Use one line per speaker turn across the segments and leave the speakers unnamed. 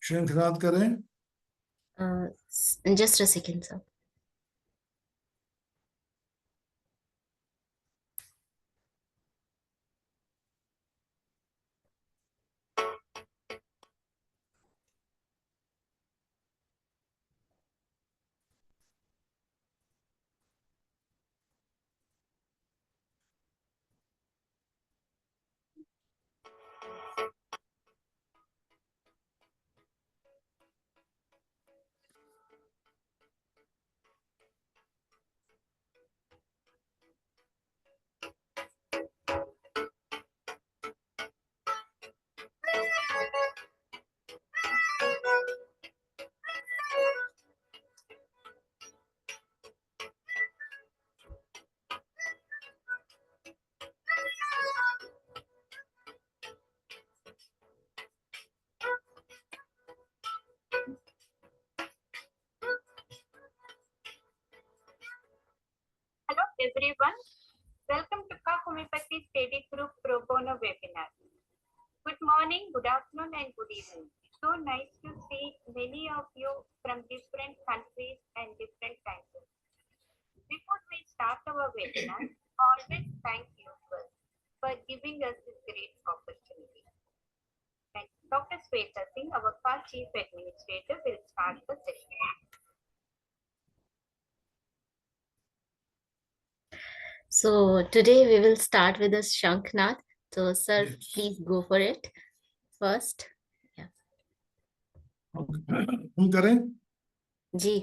शंखनाद करें।
Just a second, sir.
Hello everyone, welcome to Ka Homeopathy Study Group Pro Bono webinar. Good morning, good afternoon and good evening. So nice to see many of you from different countries and different time zones. Before we start our webinar, always thank you for giving us this great opportunity. And Dr. Sweta Singh, our Chief Administrator, will start the session.
So today we will start with the Shanknath. So sir,
Yes.
please go for it first. Yeah.
हम करें।
जी.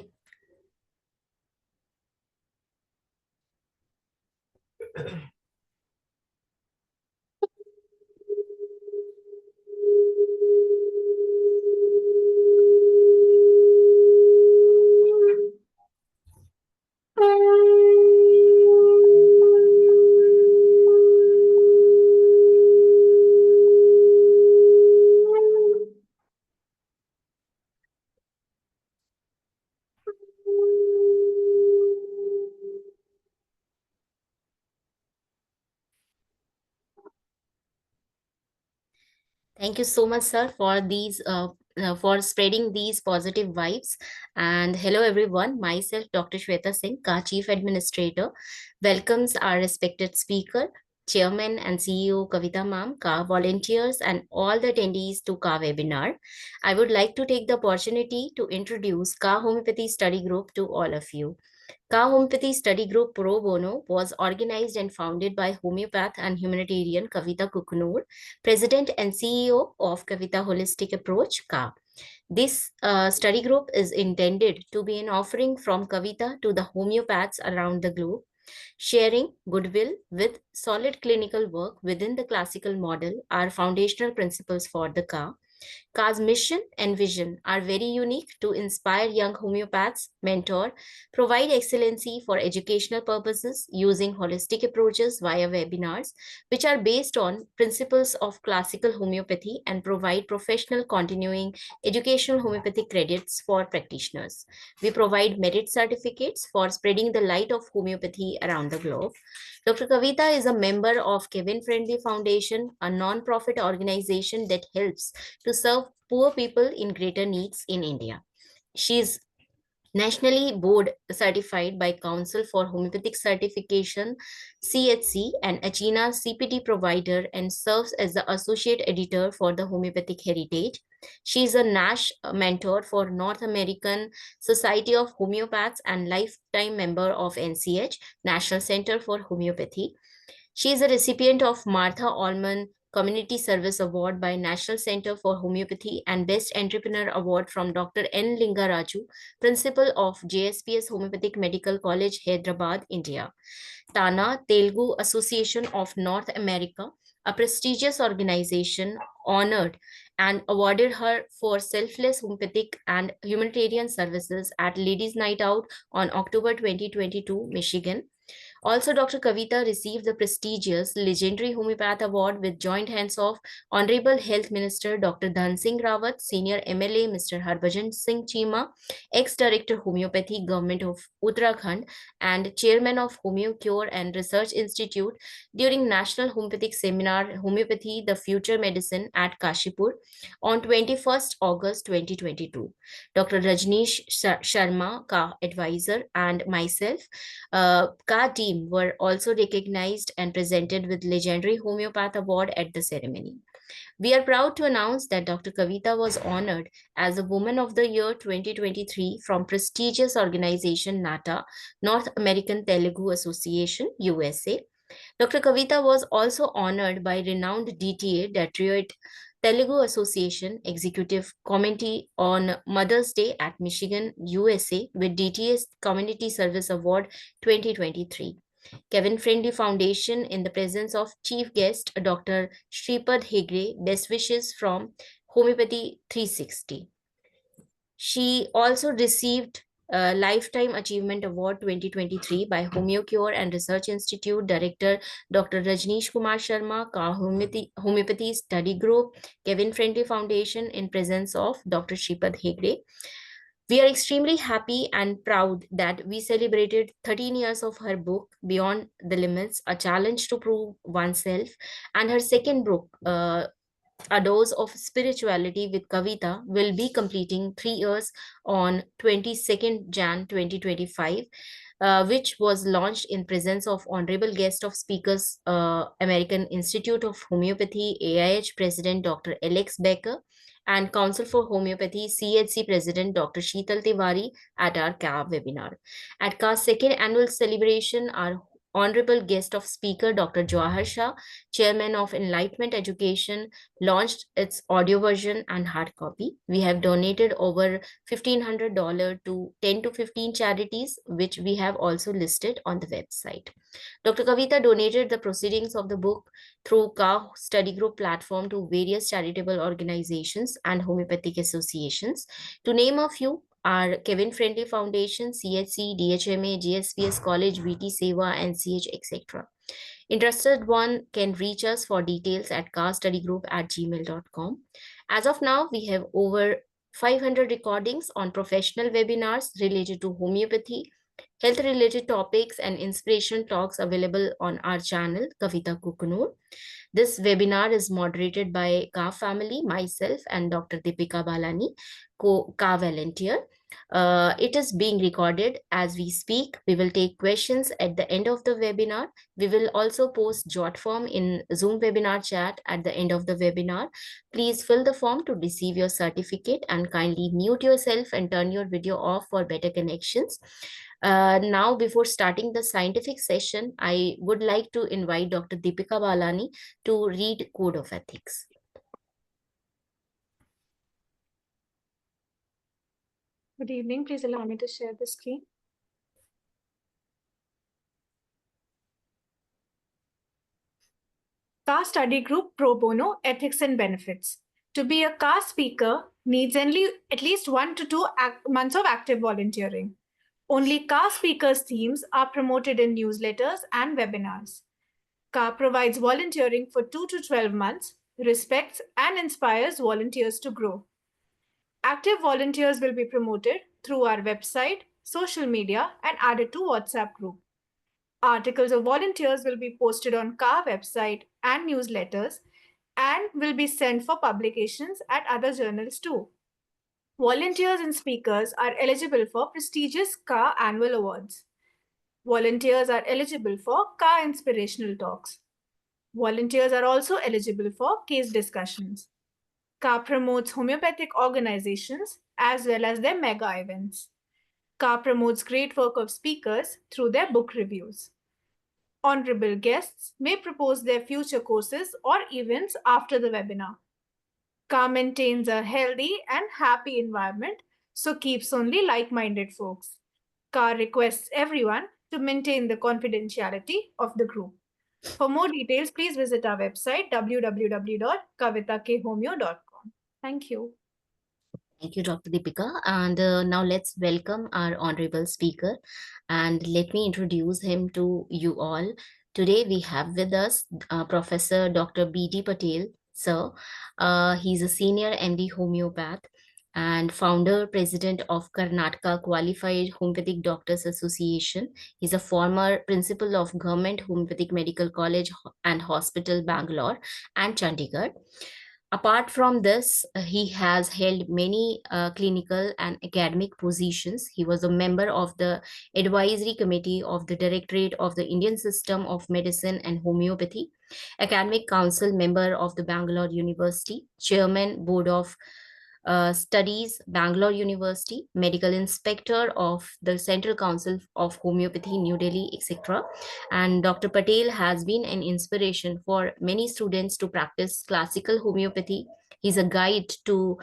Thank you so much, sir, for these for spreading these positive vibes. And hello, everyone. Myself, Dr. Shweta Singh, Ka Chief Administrator, welcomes our respected speaker, Chairman and CEO Kavita Ma'am, Ka volunteers, and all the attendees to Ka webinar. I would like to take the opportunity to introduce Ka Homeopathy Study Group to all of you. Ka Homeopathy Study Group Pro Bono was organized and founded by homeopath and humanitarian Kavita Kukunur, President and CEO of Kavita Holistic Approach, Ka. This study group is intended to be an offering from Kavita to the homeopaths around the globe, sharing goodwill with solid clinical work within the classical model are foundational principles for the Ka. Ka's mission and vision are very unique to inspire young homeopaths, mentor, provide excellency for educational purposes using holistic approaches via webinars, which are based on principles of classical homeopathy and provide professional continuing educational homeopathic credits for practitioners. We provide merit certificates for spreading the light of homeopathy around the globe. Dr. Kavita is a member of Kevin Friendly Foundation, a non-profit organization that helps to serve poor people in greater needs in India. She is nationally board certified by Council for Homeopathic Certification CHC and Achina CPT provider and serves as the associate editor for the Homeopathic Heritage. She is a NASH mentor for North American Society of Homeopaths and lifetime member of NCH, National Center for Homeopathy. She is a recipient of Martha Allman Community Service Award by National Center for Homeopathy and Best Entrepreneur Award from Dr. N. Lingaraju, Principal of JSPS Homeopathic Medical College, Hyderabad, India. Tana Telugu Association of North America, a prestigious organization, honored and awarded her for selfless homeopathic and humanitarian services at Ladies' Night Out on October 2022, Michigan. Also, Dr. Kavita received the prestigious Legendary Homeopath Award with joint hands of Honorable Health Minister Dr. Dhan Singh Rawat, Senior MLA Mr. Harbhajan Singh Cheema, ex-Director Homeopathy Government of Uttarakhand, and Chairman of Homeocure and Research Institute during National Homeopathic Seminar Homeopathy, the Future Medicine at Kashipur on 21st August 2022. Dr. Rajneesh Sharma, Ka advisor, and myself, Ka team were also recognized and presented with Legendary Homeopath Award at the ceremony. We are proud to announce that Dr. Kavita was honored as a Woman of the Year 2023 from prestigious organization NATA, North American Telugu Association, USA. Dr. Kavita was also honored by renowned DTA, Detroit Telugu Association Executive Committee on Mother's Day at Michigan, USA with DTS Community Service Award 2023. Kevin Friendly Foundation in the presence of chief guest Dr. Shripad Hegre, best wishes from Homeopathy 360. She also received a Lifetime Achievement Award 2023 by Homeocure and Research Institute Director Dr. Rajneesh Kumar Sharma, Ka Homeopathy Study Group, Kevin Friendly Foundation in presence of Dr. Shripad Hegre. We are extremely happy and proud that we celebrated 13 years of her book, Beyond the Limits, A Challenge to Prove Oneself, and her second book, A Dose of Spirituality with Kavita, will be completing 3 years on 22nd Jan 2025. Which was launched in presence of honorable guest of speakers, American Institute of Homeopathy, AIH President Dr. Alex Becker, and Council for Homeopathy, CHC President Dr. Sheetal Tiwari at our CA webinar. At CA's second annual celebration, our honorable guest of speaker, Dr. Jawahar Shah, Chairman of Enlightenment Education, launched its audio version and hard copy. We have donated over $1,500 to 10 to 15 charities, which we have also listed on the website. Dr. Kavita donated the proceedings of the book through Ka Study Group platform to various charitable organizations and homeopathic associations. To name a few, are Kevin Friendly Foundation, CHC, DHMA, GSPS College, VT Seva, NCH, etc. Interested one can reach us for details at carstudygroup@gmail.com. As of now, we have over 500 recordings on professional webinars related to homeopathy, health-related topics, and inspiration talks available on our channel, Kavita Kukunur. This webinar is moderated by Ka family, myself, and Dr. Deepika Balani, Ka volunteer. It is being recorded as we speak. We will take questions at the end of the webinar. We will also post jot form in Zoom webinar chat at the end of the webinar. Please fill the form to receive your certificate and kindly mute yourself and turn your video off for better connections. Now, before starting the scientific session, I would like to invite Dr. Deepika Balani to read Code of Ethics.
Good evening. Please allow me to share the screen. CA Study Group Pro Bono Ethics and Benefits. To be a CA speaker needs only at least 1 to 2 months of active volunteering. Only CA speakers' themes are promoted in newsletters and webinars. CA provides volunteering for 2 to 12 months, respects and inspires volunteers to grow. Active volunteers will be promoted through our website, social media, and added to WhatsApp group. Articles of volunteers will be posted on CA website and newsletters and will be sent for publications at other journals too. Volunteers and speakers are eligible for prestigious CA annual awards. Volunteers are eligible for CA inspirational talks. Volunteers are also eligible for case discussions. CA promotes homeopathic organizations as well as their mega events. CA promotes great work of speakers through their book reviews. Honorable guests may propose their future courses or events after the webinar. CA maintains a healthy and happy environment, so keeps only like-minded folks. CA requests everyone to maintain the confidentiality of the group. For more details, please visit our website www.kavitakhomeo.com. Thank you.
Thank you, Dr. Deepika. And now let's welcome our honorable speaker. And let me introduce him to you all. Today we have with us Professor Dr. B.D. Patel, sir. He's a senior MD homeopath and founder president of Karnataka Qualified Homeopathic Doctors Association. He's a former principal of Government Homeopathic Medical College and Hospital, Bangalore and Chandigarh. Apart from this, he has held many clinical and academic positions. He was a member of the advisory committee of the Directorate of the Indian System of Medicine and Homeopathy, academic council member of the Bangalore University, chairman board of studies, Bangalore University, medical inspector of the Central Council of Homeopathy, New Delhi, etc. And Dr. Patel has been an inspiration for many students to practice classical homeopathy. He's a guide to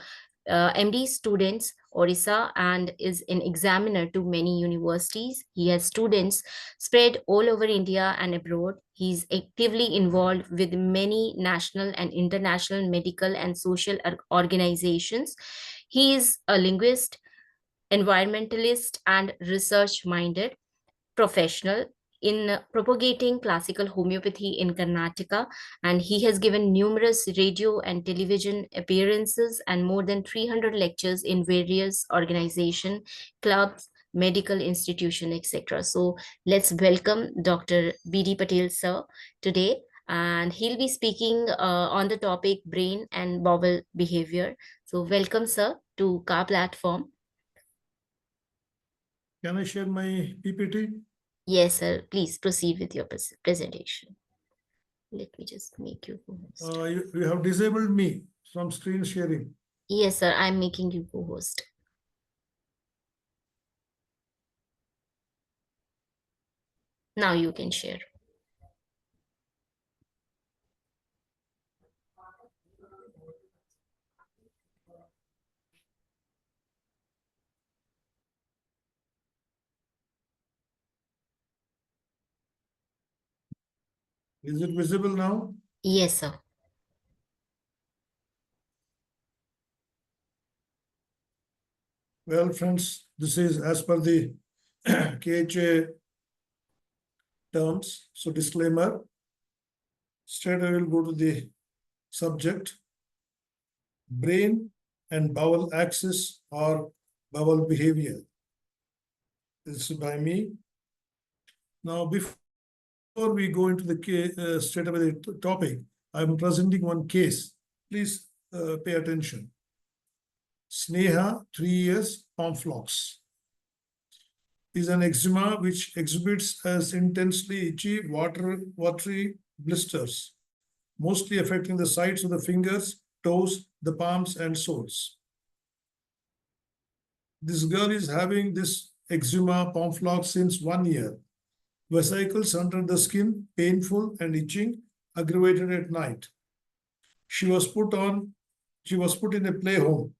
MD students, Orissa, and is an examiner to many universities. He has students spread all over India and abroad. He's actively involved with many national and international medical and social organizations. He is a linguist, environmentalist, and research minded professional in propagating classical homeopathy in Karnataka, and he has given numerous radio and television appearances and more than 300 lectures in various organizations, clubs, medical institution, etc. So let's welcome Dr. B.D. Patel, sir, today. And he'll be speaking on the topic brain and bowel behavior. So welcome, sir, to Ka platform.
Can I share my PPT?
Yes, sir. Please proceed with your presentation. Let me just make you co-host.
You have disabled me from screen sharing.
Yes, sir. I'm making you co-host. Now you can share.
Is it visible now?
Yes, sir.
Well, friends, this is as per the KHA terms. So disclaimer. Straight I will go to the subject. Brain and bowel axis or bowel behavior. This is by me. Now, before we go into the straight away the topic, I'm presenting one case. Please pay attention. Sneha, 3 years, Pomflox, is an eczema which exhibits as intensely itchy, watery blisters, mostly affecting the sides of the fingers, toes, the palms, and soles. This girl is having this eczema, Pomflox, since 1 year. Vesicles under the skin, painful and itching, aggravated at night. She was put in a play home.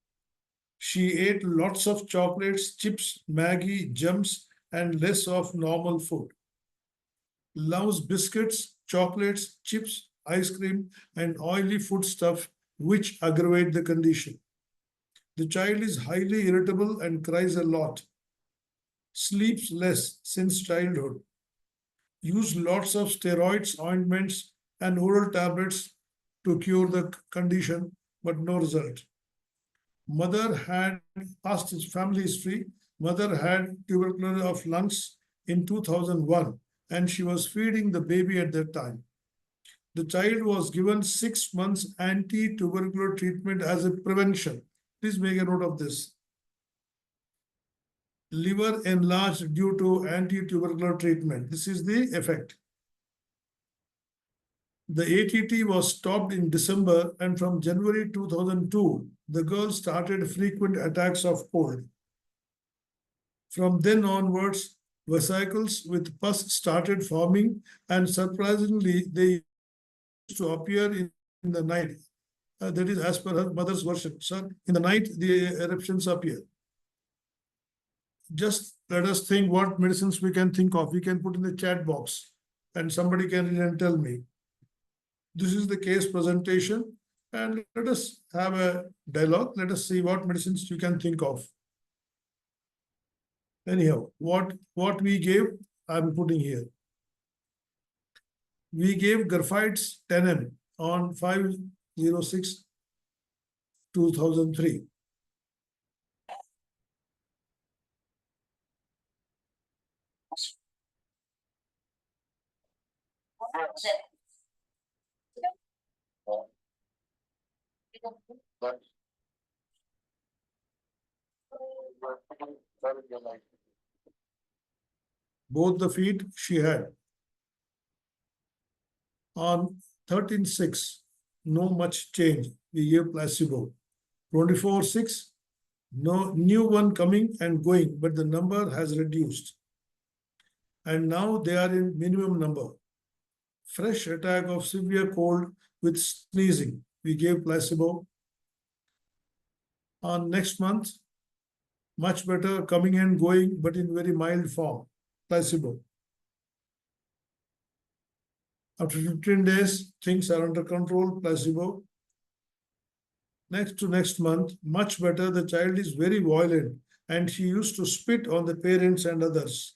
She ate lots of chocolates, chips, Maggie, gems, and less of normal food. Loves biscuits, chocolates, chips, ice cream, and oily food stuff, which aggravate the condition. The child is highly irritable and cries a lot. Sleeps less since childhood. Used lots of steroids, ointments, and oral tablets to cure the condition, but no result. Mother had past his family history. Mother had tuberculosis of lungs in 2001, and she was feeding the baby at that time. The child was given 6 months anti-tubercular treatment as a prevention. Please make a note of this. Liver enlarged due to anti-tubercular treatment. This is the effect. The ATT was stopped in December, and from January 2002, the girl started frequent attacks of cold. From then onwards, vesicles with pus started forming, and surprisingly, they used to appear in the night. That is as per her mother's version. Sir, in the night, the eruptions appear. Just let us think what medicines we can think of. We can put in the chat box, and somebody can read and tell me. This is the case presentation. And let us have a dialogue. Let us see what medicines you can think of. Anyhow, what we gave, I'm putting here. We gave Graphites 10M on 5/06/2003. Both the feet she had. On 13/6, no much change. We gave placebo. 24/6, no new one coming and going, but the number has reduced. And now they are in minimum number. Fresh attack of severe cold with sneezing. We gave placebo. On next month, much better, coming and going, but in very mild form. Placebo. After 15 days, things are under control. Placebo. Next to next month, much better. The child is very violent and she used to spit on the parents and others.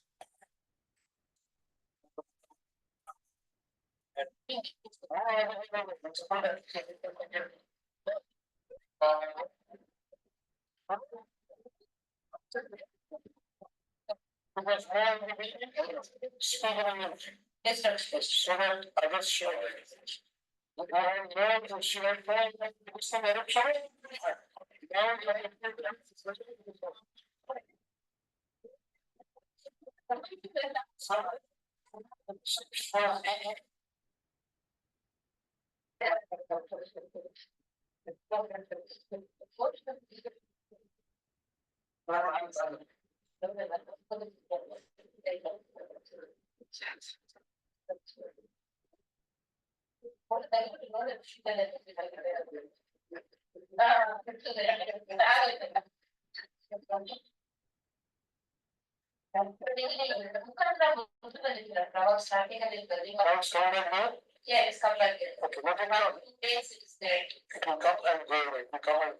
Yeah, it's come back here. Okay, what about days it is there? It will come and go away. It will come and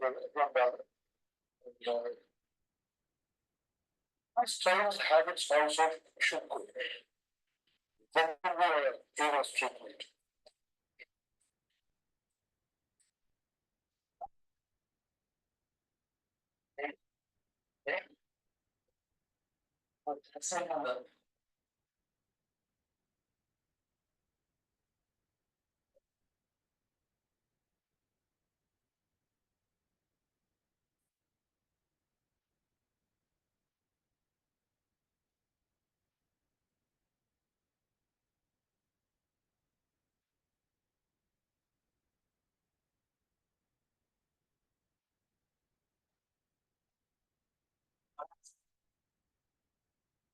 go. Strange habits also should go. Whenever there was treatment.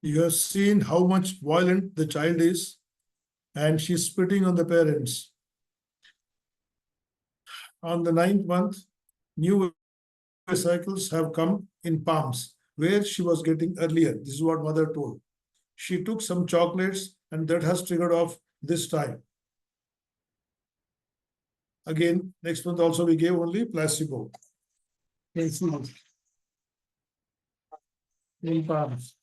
You have seen how much violent the child is, and she's spitting on the parents. On the 9th month, new cycles have come in palms, where she was getting earlier. This is what mother told. She took some chocolates, and that has triggered off this time. Again, next month also we gave only placebo. In palms.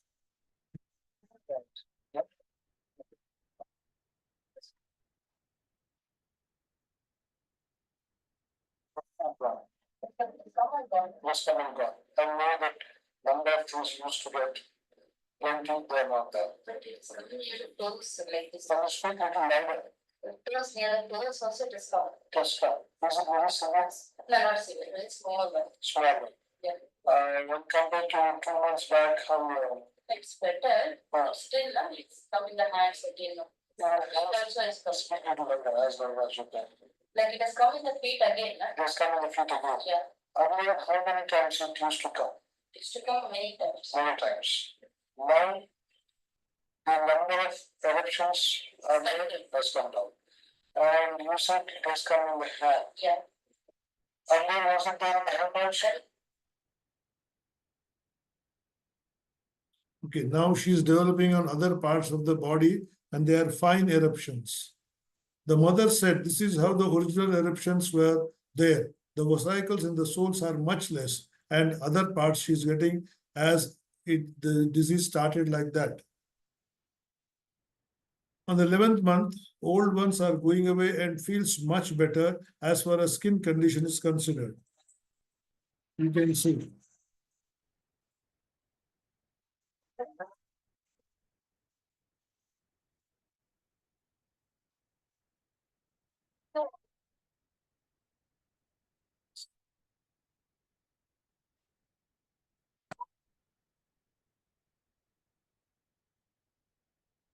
Was come and gone. And now that number of things used to get plenty, they're not there. But it's close like this. I was speaking to neighbor. Close near the doors also discount. Discount. Is it very severe? No, not severe. It's small one. Small one. Yeah. When compared to 2 months back, how it's better. Still, it's coming the hands again. Also is speaking to the as well as you can. Like it has come in the feet again. It has come in the feet again. Yeah. Earlier, how many times it used to come? It used to come many times. Many times. Now, the number of eruptions has come down. And you said it has come in the hand. Yeah. Earlier, was it there in the hand also?
Okay, now she's developing on other parts of the body, and they are fine eruptions. The mother said this is how the original eruptions were. there. The vesicles in the soles are much less, and other parts she's getting as the disease started like that. On the 11th month, old ones are going away and feels much better as far as skin condition is considered. You can see.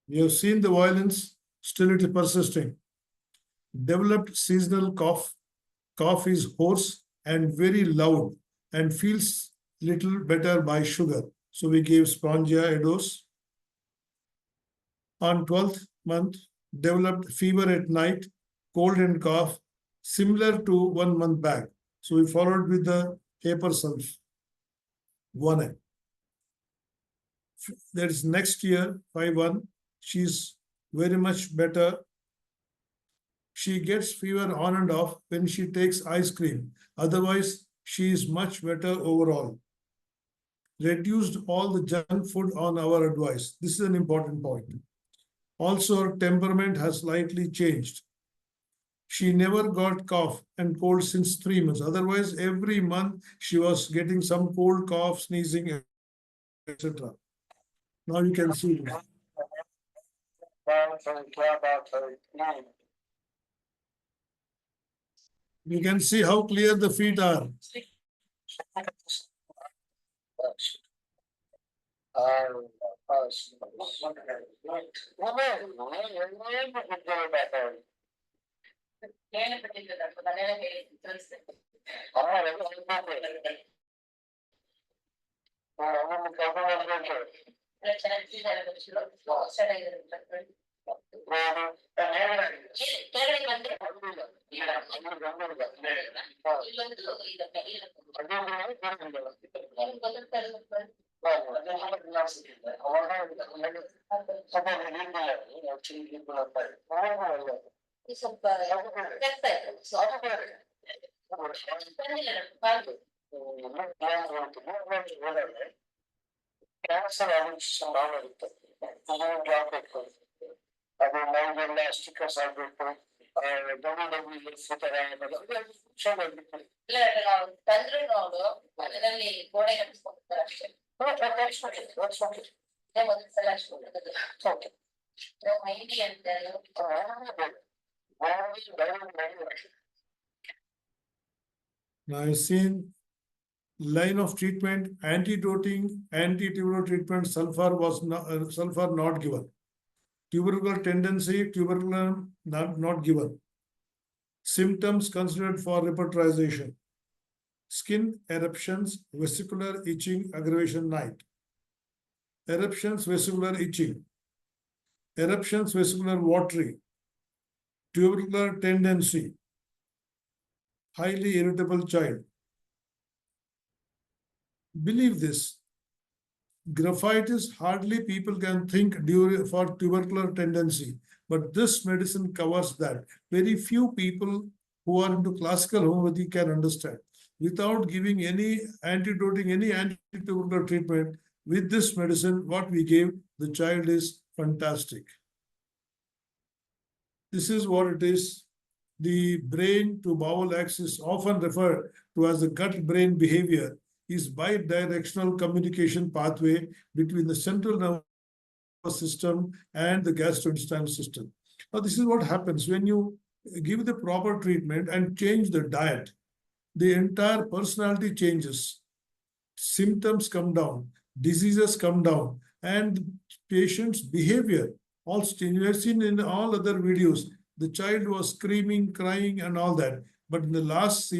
We have seen the violence, still it is persisting. Developed seasonal cough. Cough is hoarse and very loud and feels little better by sugar. So we gave Spongia a dose. On 12th month, developed fever at night, cold and cough, similar to 1 month back. So we followed with the paper sulf. 1. That is next year, 5-1. She's very much better. She gets fever on and off when she takes ice cream. Otherwise, she is much better overall. Reduced all the junk food on our advice. This is an important point. Also, her temperament has slightly changed. She never got cough and cold since 3 months. Otherwise, every month she was getting some cold, cough, sneezing, etc. Now you can see this. You can see how clear the feet are. Now I've seen line of treatment, antidoting, anti-tubercular treatment, sulfur not given. Tubercular tendency, tubercular not given. Symptoms considered for repertorization. Skin eruptions, vesicular itching, aggravation night. Eruptions, vesicular itching. Eruptions, vesicular watery. Tubercular tendency. Highly irritable child. Believe this. Graphitis, hardly people can think for tubercular tendency, but this medicine covers that. Very few people who are into classical homeopathy can understand. Without giving any antidoting, any anti-tubercular treatment, with this medicine, what we gave, the child is fantastic. This is what it is. The brain to bowel axis, often referred to as the gut-brain behavior, is bi-directional communication pathway between the central nervous system and the gastrointestinal system. Now, this is what happens when you give the proper treatment and change the diet. The entire personality changes. Symptoms come down, diseases come down, and patient's behavior also changes. You have seen in all other videos, the child was screaming, crying, and all that. But in the last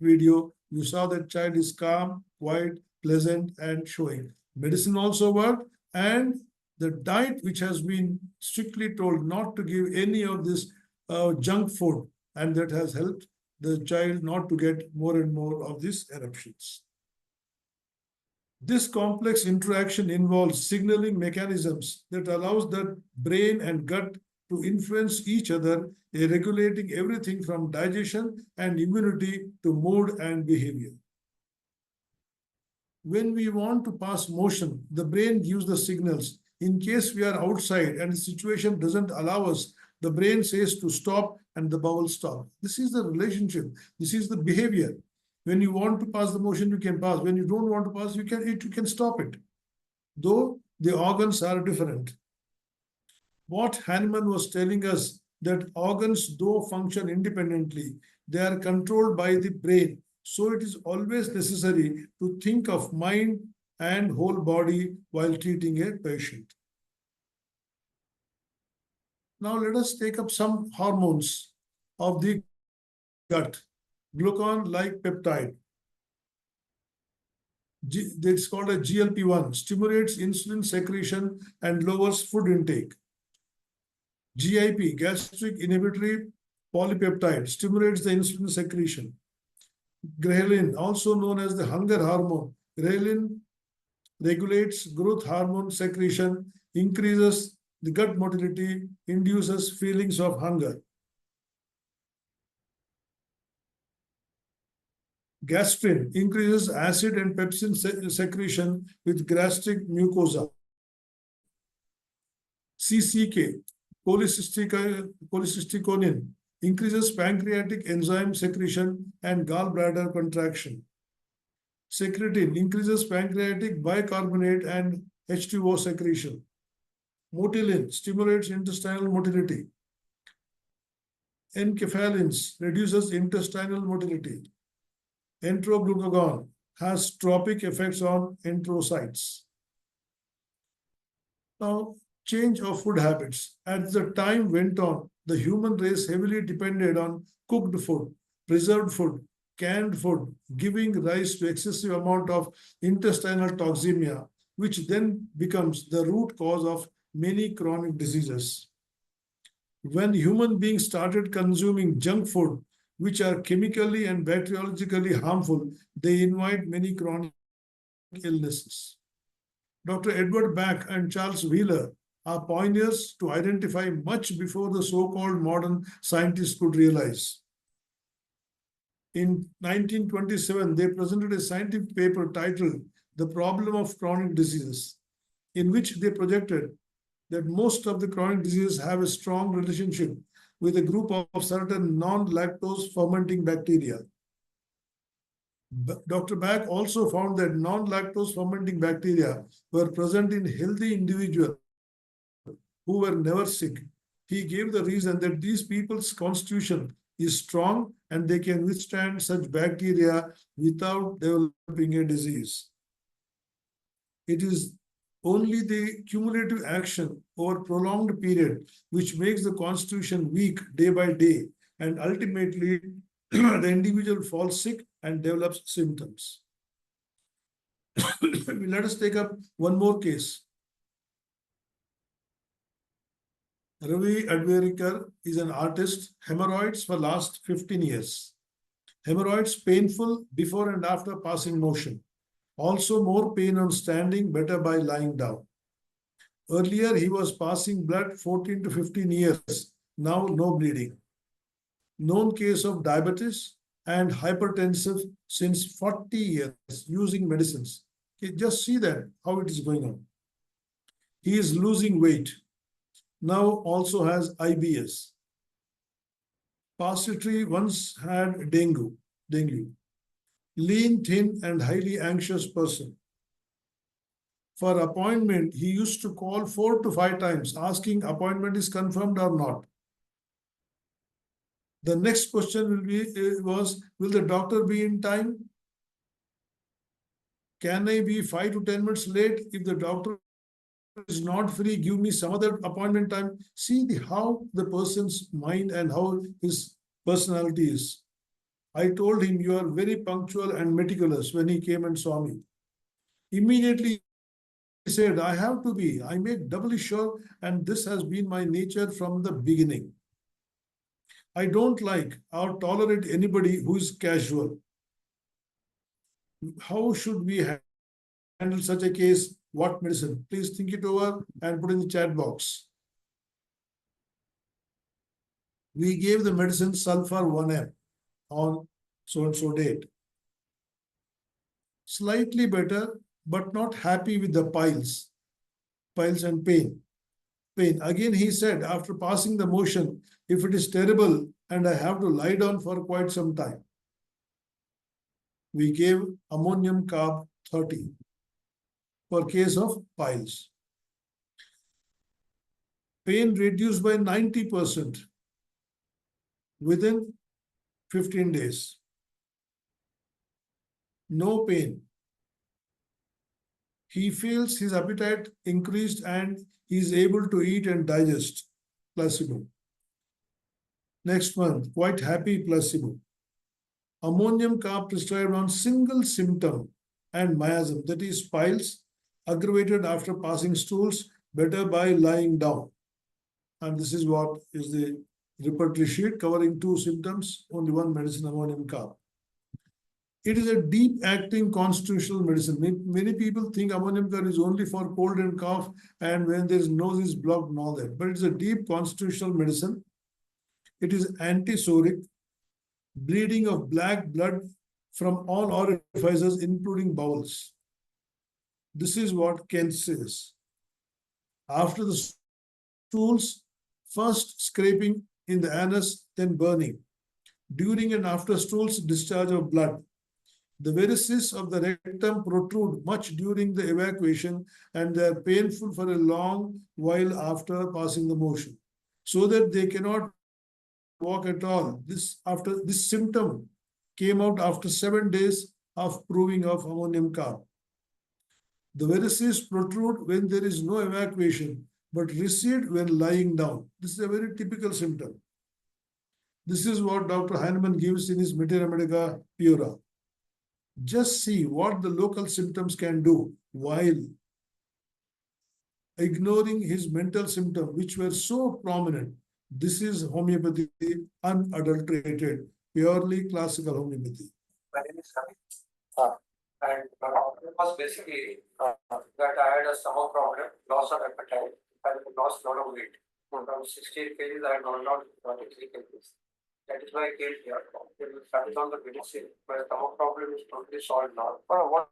video, you saw that child is calm, quiet, pleasant, and showing. Medicine also worked, and the diet, which has been strictly told not to give any of this junk food, and that has helped the child not to get more and more of these eruptions. This complex interaction involves signaling mechanisms that allows the brain and gut to influence each other regulating everything from digestion and immunity to mood and behavior. When we want to pass motion, the brain gives the signals. In case we are outside and the situation doesn't allow us, the brain says to stop and the bowel stop. This is the relationship. This is the behavior. When you want to pass the motion, you can pass. When you don't want to pass, you can stop it. Though the organs are different. What Hahnemann was telling us that organs, though function independently, they are controlled by the brain. So it is always necessary to think of mind and whole body while treating a patient. Now let us take up some hormones of the gut. Glucagon-like peptide. It's called a GLP-1, stimulates insulin secretion and lowers food intake. GIP, gastric inhibitory polypeptide, stimulates the insulin secretion. Ghrelin, also known as the hunger hormone. Ghrelin regulates growth hormone secretion, increases the gut motility, induces feelings of hunger. Gastrin increases acid and pepsin secretion with gastric mucosa. CCK, cholecysticonin, increases pancreatic enzyme secretion and gallbladder contraction. Secretin increases pancreatic bicarbonate and H2O secretion. Motilin stimulates intestinal motility. Enkephalins reduces intestinal motility. Enteroglucagon has tropic effects on enterocytes. Now, change of food habits. As the time went on, the human race heavily depended on cooked food, preserved food, canned food, giving rise to excessive amount of intestinal toxemia, which then becomes the root cause of many chronic diseases. When human beings started consuming junk food, which are chemically and bacteriologically harmful, they invite many chronic illnesses. Dr. Edward Bach and Charles Wheeler are pioneers to identify much before the so-called modern scientists could realize. In 1927, they presented a scientific paper titled The Problem of Chronic Diseases, in which they projected that most of the chronic diseases have a strong relationship with a group of certain non-lactose fermenting bacteria. Dr. Bach also found that non-lactose fermenting bacteria were present in healthy individuals who were never sick. He gave the reason that these people's constitution is strong and they can withstand such bacteria without developing a disease. It is only the cumulative action over prolonged period which makes the constitution weak day by day, and ultimately the individual falls sick and develops symptoms. Let us take up one more case. Ravi Adverikar is an artist, hemorrhoids for last 15 years. Hemorrhoids painful before and after passing motion. Also more pain on standing, better by lying down. Earlier, he was passing blood 14 to 15 years. Now, no bleeding. Known case of diabetes and hypertensive since 40 years using medicines. Okay, just see that, how it is going on. He is losing weight. Now also has IBS. Past history once had dengue. Lean, thin, and highly anxious person. For appointment, he used to call 4 to 5 times, asking appointment is confirmed or not. The next question will the doctor be in time? Can I be 5 to 10 minutes late? If the doctor is not free, give me some other appointment time. See how the person's mind and how his personality is. I told him, you are very punctual and meticulous when he came and saw me. Immediately he said, I have to be. I make doubly sure, and this has been my nature from the beginning. I don't like or tolerate anybody who is casual. How should we handle such a case? What medicine? Please think it over and put in the chat box. We gave the medicine sulfur 1 m on so-and-so date. Slightly better, but not happy with the piles and pain. Again, he said, after passing the motion, if it is terrible and I have to lie down for quite some time, we gave ammonium carb 30 for case of piles. Pain reduced by 90% within 15 days. No pain. He feels his appetite increased and he is able to eat and digest. Placebo. Next month, quite happy, placebo. Ammonium carb prescribed on single symptom and miasm, that is piles, aggravated after passing stools, better by lying down. And this is what is the repertory sheet covering 2 symptoms, only one medicine, ammonium carb. It is a deep acting constitutional medicine. Many people think ammonium carb is only for cold and cough and when their nose is blocked and all that. But it's a deep constitutional medicine. It is antisoric, bleeding of black blood from all orifices, including bowels. This is what Kent says. After the stools, first scraping in the anus, then burning. During and after stools, discharge of blood. The varices of the rectum protrude much during the evacuation and they are painful for a long while after passing the motion, so that they cannot walk at all. This symptom came out after 7 days of proving of ammonium carb. The varices protrude when there is no evacuation, but recede when lying down. This is a very typical symptom. This is what Dr. Heinemann gives in his Materia Medica Pura. Just see what the local symptoms can do while ignoring his mental symptoms, which were so prominent. This is homeopathy, unadulterated, purely classical homeopathy.
My name is Ravi. And it was basically that I had a stomach problem, loss of appetite, and lost a lot of weight. From 68 kgs, I had gone down to 43 kgs. That is why I came here. It started on the medicine. My stomach problem is totally solved now. What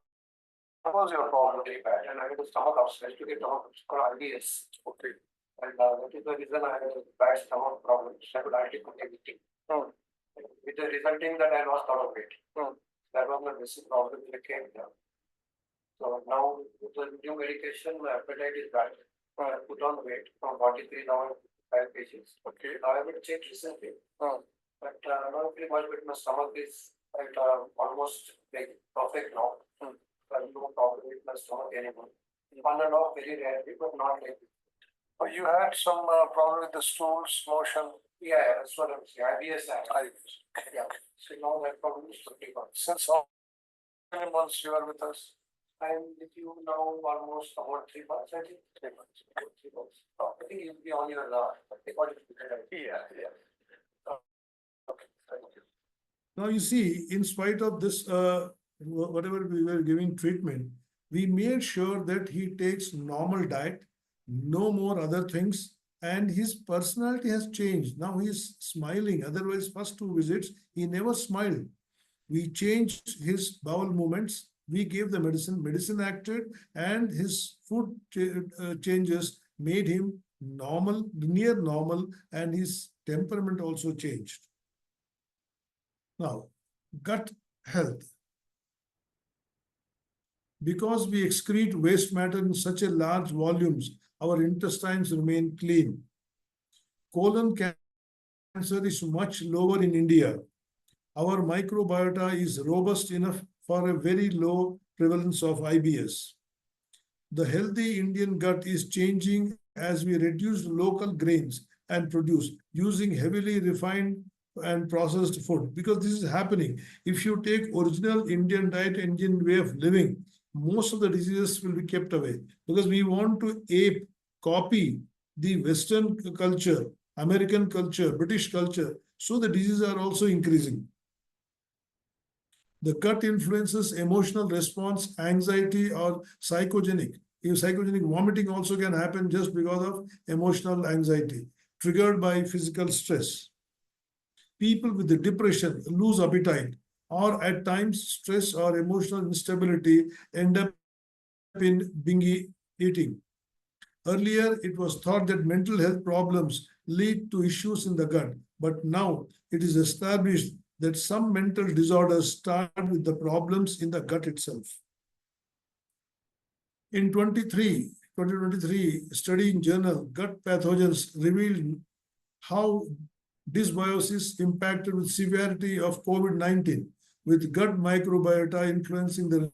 was your problem, very bad? And I had a stomach upset to get stomach called IBS. Okay. And that is the reason I had a bad stomach problem, cellulitic connectivity. With the resulting that I lost a lot of weight. That was my basic problem when I came here. So now with the new medication, my appetite is back. I put on weight from 43 now 5 kgs. Okay. Now I haven't changed recently. But not pretty much, but my stomach is at almost like perfect now. So I have no problem with my stomach anymore. On and off very rarely, but not like. But you had some problem with the stools, motion. Yeah, that's what I'm saying. IBS. Yeah. So now that problem is totally gone. Since how many months you are with us? I'm with you now almost about 3 months, I think. 3 months. 3 months. I think you'll be on your Yeah. Okay, thank you.
Now you see, in spite of this, whatever we were giving treatment, we made sure that he takes normal diet, no more other things, and his personality has changed. Now he is smiling. Otherwise, first 2 visits, he never smiled. We changed his bowel movements. We gave the medicine acted, and his food changes made him normal, near normal, and his temperament also changed. Now, gut health. Because we excrete waste matter in such a large volumes, our intestines remain clean. Colon cancer is much lower in India. Our microbiota is robust enough for a very low prevalence of IBS. The healthy Indian gut is changing as we reduce local grains and produce using heavily refined and processed food, because this is happening. If you take original Indian diet, Indian way of living, most of the diseases will be kept away, because we want to copy the Western culture, American culture, British culture, so the diseases are also increasing. The gut influences emotional response, anxiety, or psychogenic. Psychogenic vomiting also can happen just because of emotional anxiety, triggered by physical stress. People with the depression lose appetite, or at times stress or emotional instability end up in binge eating. Earlier, it was thought that mental health problems lead to issues in the gut, but now it is established that some mental disorders start with the problems in the gut itself. In 2023 study in journal Gut Pathogens revealed how dysbiosis impacted with severity of COVID-19, with gut microbiota influencing the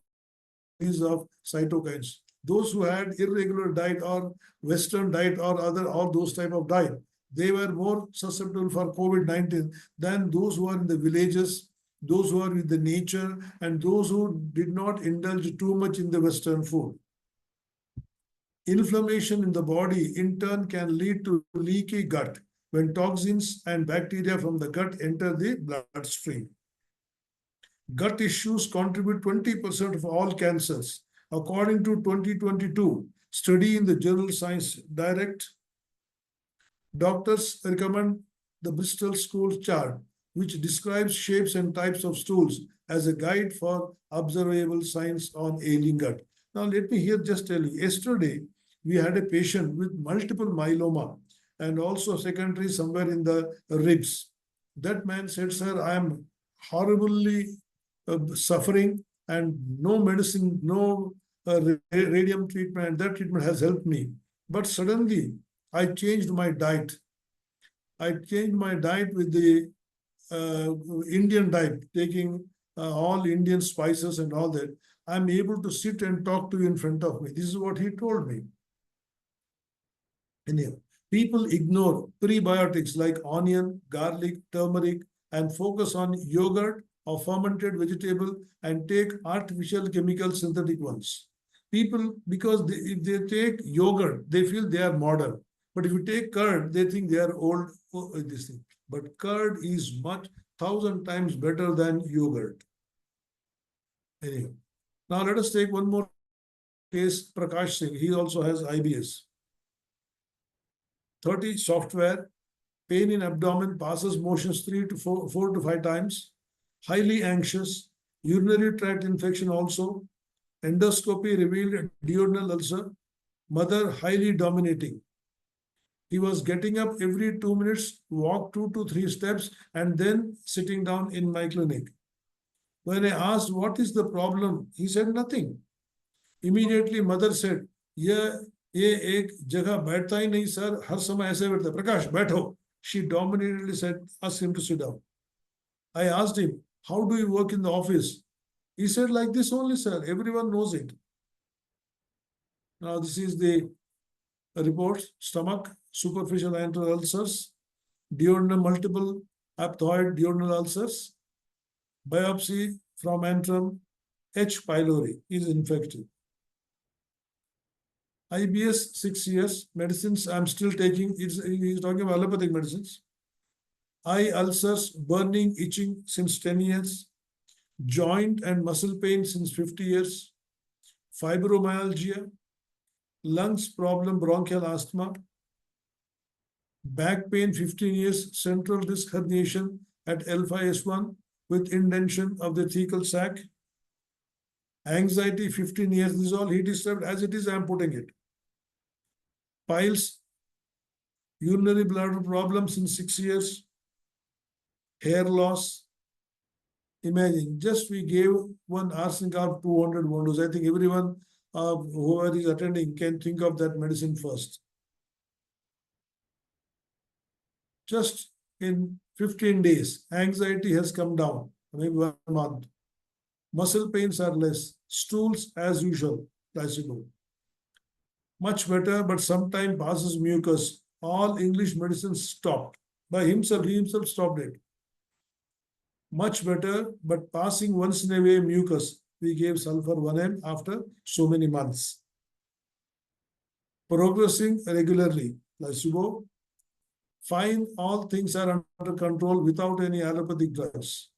release of cytokines. Those who had irregular diet or Western diet or all those type of diet, they were more susceptible for COVID-19 than those who are in the villages, those who are with the nature, and those who did not indulge too much in the Western food. Inflammation in the body, in turn, can lead to leaky gut when toxins and bacteria from the gut enter the bloodstream. Gut issues contribute 20% of all cancers. According to 2022 study in the journal Science Direct, doctors recommend the Bristol Stool Chart, which describes shapes and types of stools as a guide for observable signs on ailing gut. Now, let me here just tell you, yesterday, we had a patient with multiple myeloma and also secondary somewhere in the ribs. That man said, sir, I am horribly suffering and no medicine, no radium treatment, and that treatment has helped me. But suddenly, I changed my diet. I changed my diet with the Indian diet, taking all Indian spices and all that. I'm able to sit and talk to you in front of me. This is what he told me. Anyhow, people ignore prebiotics like onion, garlic, turmeric, and focus on yogurt or fermented vegetable and take artificial chemical synthetic ones. People, because if they take yogurt, they feel they are modern. But if you take curd, they think they are old, this thing. But curd is much 1,000 times better than yogurt. Anyhow, now let us take one more case, Prakash Singh. He also has IBS. 30 software, pain in abdomen, passes motions 4 to 5 times, highly anxious, urinary tract infection also, endoscopy revealed duodenal ulcer, mother highly dominating. He was getting up every 2 minutes, walk 2 to 3 steps, and then sitting down in my clinic. When I asked what is the problem, he said nothing. Immediately mother said, yeah, ये एक जगह बैठता ही नहीं sir, हर समय ऐसे बैठता, प्रकाश बैठो. She dominantly said, ask him to sit down. I asked him, how do you work in the office? He said, like this only, sir. Everyone knows it. Now, this is the report: stomach, superficial antral ulcers, duodenal multiple apthoid duodenal ulcers, biopsy from antrum, H. pylori is infected. IBS 6 years, medicines I'm still taking. He's talking about allopathic medicines. Eye ulcers, burning, itching since 10 years. Joint and muscle pain since 50 years. Fibromyalgia, lungs problem, bronchial asthma. Back pain 15 years, central disc herniation at L5S1 with indentation of the thecal sac. Anxiety 15 years, this is all he described as it is, I am putting it. Piles, urinary bladder problems in 6 years, hair loss. Imagine, just we gave one arsenic of 200 wonders. I think everyone, whoever is attending, can think of that medicine first. Just in 15 days, anxiety has come down, maybe 1 month. Muscle pains are less, stools as usual, placebo. Much better, but sometimes passes mucus. All English medicines stopped. By himself, he himself stopped it. Much better, but passing once in a way mucus. We gave sulfur 1M after so many months. Progressing regularly, placebo. Fine, all things are under control without any allopathic drugs.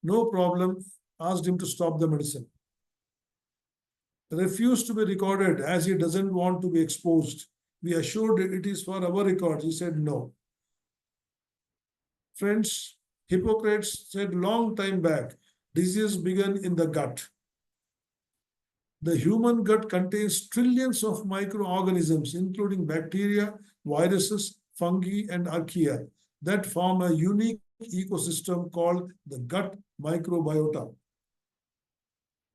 No problem, asked him to stop the medicine. Refused to be recorded as he doesn't want to be exposed. We assured it is for our records. He said no. Friends, Hippocrates said long time back, disease began in the gut. The human gut contains trillions of microorganisms, including bacteria, viruses, fungi, and archaea, that form a unique ecosystem called the gut microbiota.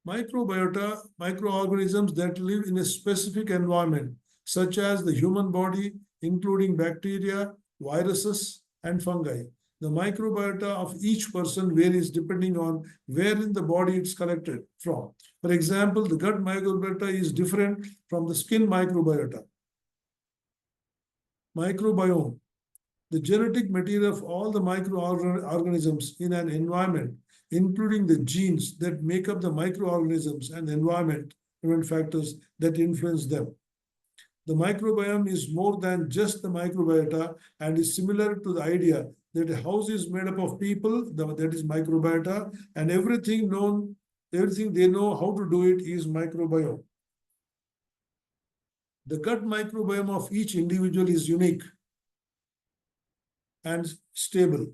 Microorganisms that live in a specific environment, such as the human body, including bacteria, viruses, and fungi. The microbiota of each person varies depending on where in the body it's collected from. For example, the gut microbiota is different from the skin microbiota. Microbiome, the genetic material of all the microorganisms in an environment, including the genes that make up the microorganisms and environment factors that influence them. The microbiome is more than just the microbiota and is similar to the idea that a house is made up of people, that is microbiota, and everything they know how to do it is microbiome. The gut microbiome of each individual is unique and stable.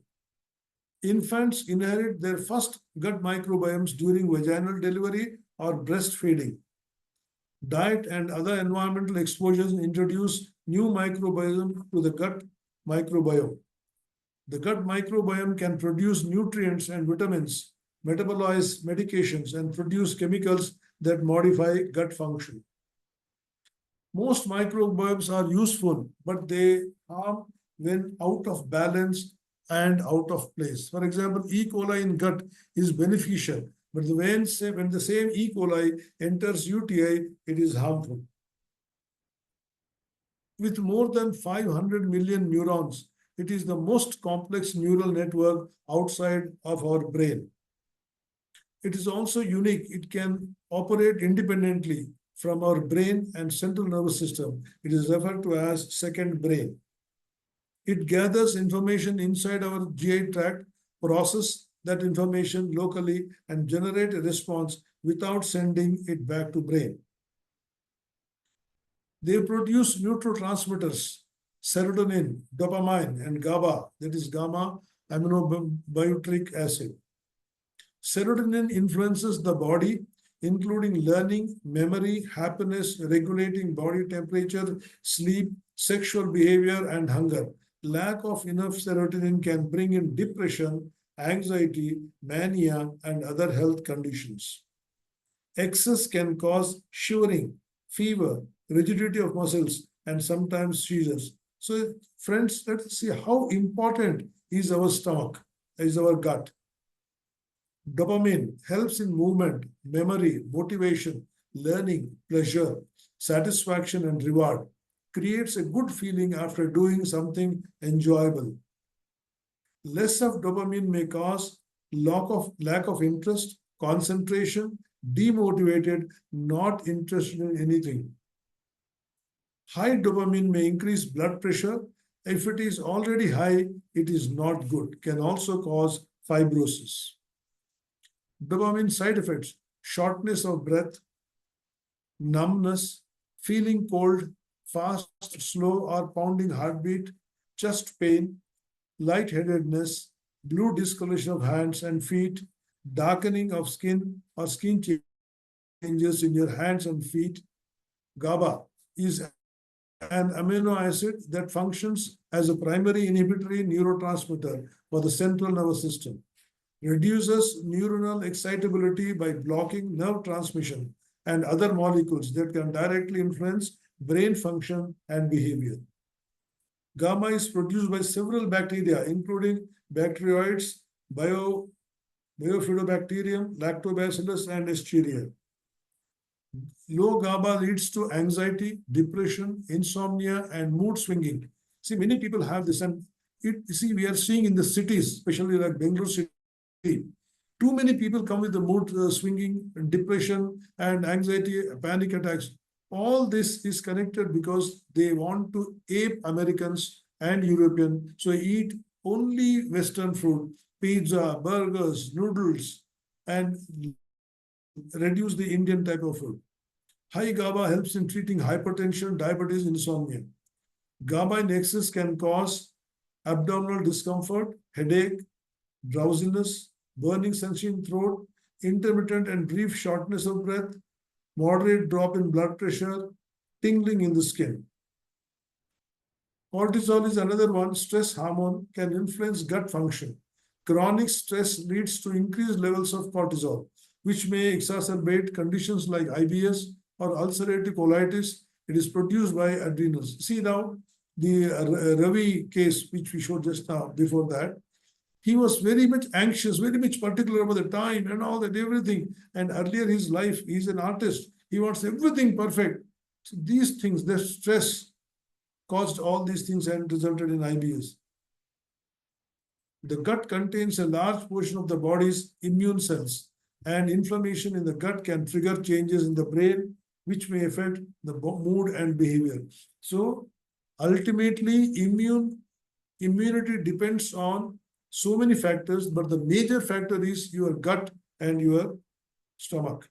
Infants inherit their first gut microbiomes during vaginal delivery or breastfeeding. Diet and other environmental exposures introduce new microbiome to the gut microbiome. The gut microbiome can produce nutrients and vitamins, metabolize medications, and produce chemicals that modify gut function. Most microbiomes are useful, but they harm when out of balance and out of place. For example, E. coli in gut is beneficial, but when the same E. coli enters UTI, it is harmful. With more than 500 million neurons, it is the most complex neural network outside of our brain. It is also unique. It can operate independently from our brain and central nervous system. It is referred to as second brain. It gathers information inside our GI tract, process that information locally, and generate a response without sending it back to brain. They produce neurotransmitters, serotonin, dopamine, and GABA, that is gamma aminobutyric acid. Serotonin influences the body, including learning, memory, happiness, regulating body temperature, sleep, sexual behavior, and hunger. Lack of enough serotonin can bring in depression, anxiety, mania, and other health conditions. Excess can cause shivering, fever, rigidity of muscles, and sometimes seizures. So, friends, let's see how important is our stomach, is our gut. Dopamine helps in movement, memory, motivation, learning, pleasure, satisfaction, and reward. Creates a good feeling after doing something enjoyable. Less of dopamine may cause lack of interest, concentration, demotivated, not interested in anything. High dopamine may increase blood pressure. If it is already high, it is not good. Can also cause fibrosis. Dopamine side effects: shortness of breath, numbness, feeling cold, fast, slow, or pounding heartbeat, chest pain, lightheadedness, blue discoloration of hands and feet, darkening of skin or skin changes in your hands and feet. GABA is an amino acid that functions as a primary inhibitory neurotransmitter for the central nervous system. Reduces neuronal excitability by blocking nerve transmission and other molecules that can directly influence brain function and behavior. Gamma is produced by several bacteria, including bacteroids, Bifidobacterium, Lactobacillus, and Escherichia. Low GABA leads to anxiety, depression, insomnia, and mood swinging. See, many people have this, and we are seeing in the cities, especially like Bangalore City, too many people come with the mood swinging, depression, and anxiety, panic attacks. All this is connected because they want to ape Americans and European, so eat only Western food, pizza, burgers, noodles, and reduce the Indian type of food. High GABA helps in treating hypertension, diabetes, insomnia. GABA in excess can cause abdominal discomfort, headache, drowsiness, burning sensation in throat, intermittent and brief shortness of breath, moderate drop in blood pressure, tingling in the skin. Cortisol is another one. Stress hormone can influence gut function. Chronic stress leads to increased levels of cortisol, which may exacerbate conditions like IBS or ulcerative colitis. It is produced by adrenals. See now, the Ravi case, which we showed just now before that, he was very much anxious, very much particular about the time and all that, everything. And earlier his life, he's an artist. He wants everything perfect. So these things, the stress caused all these things and resulted in IBS. The gut contains a large portion of the body's immune cells, and inflammation in the gut can trigger changes in the brain, which may affect the mood and behavior. So ultimately, immunity depends on so many factors, but the major factor is your gut and your stomach.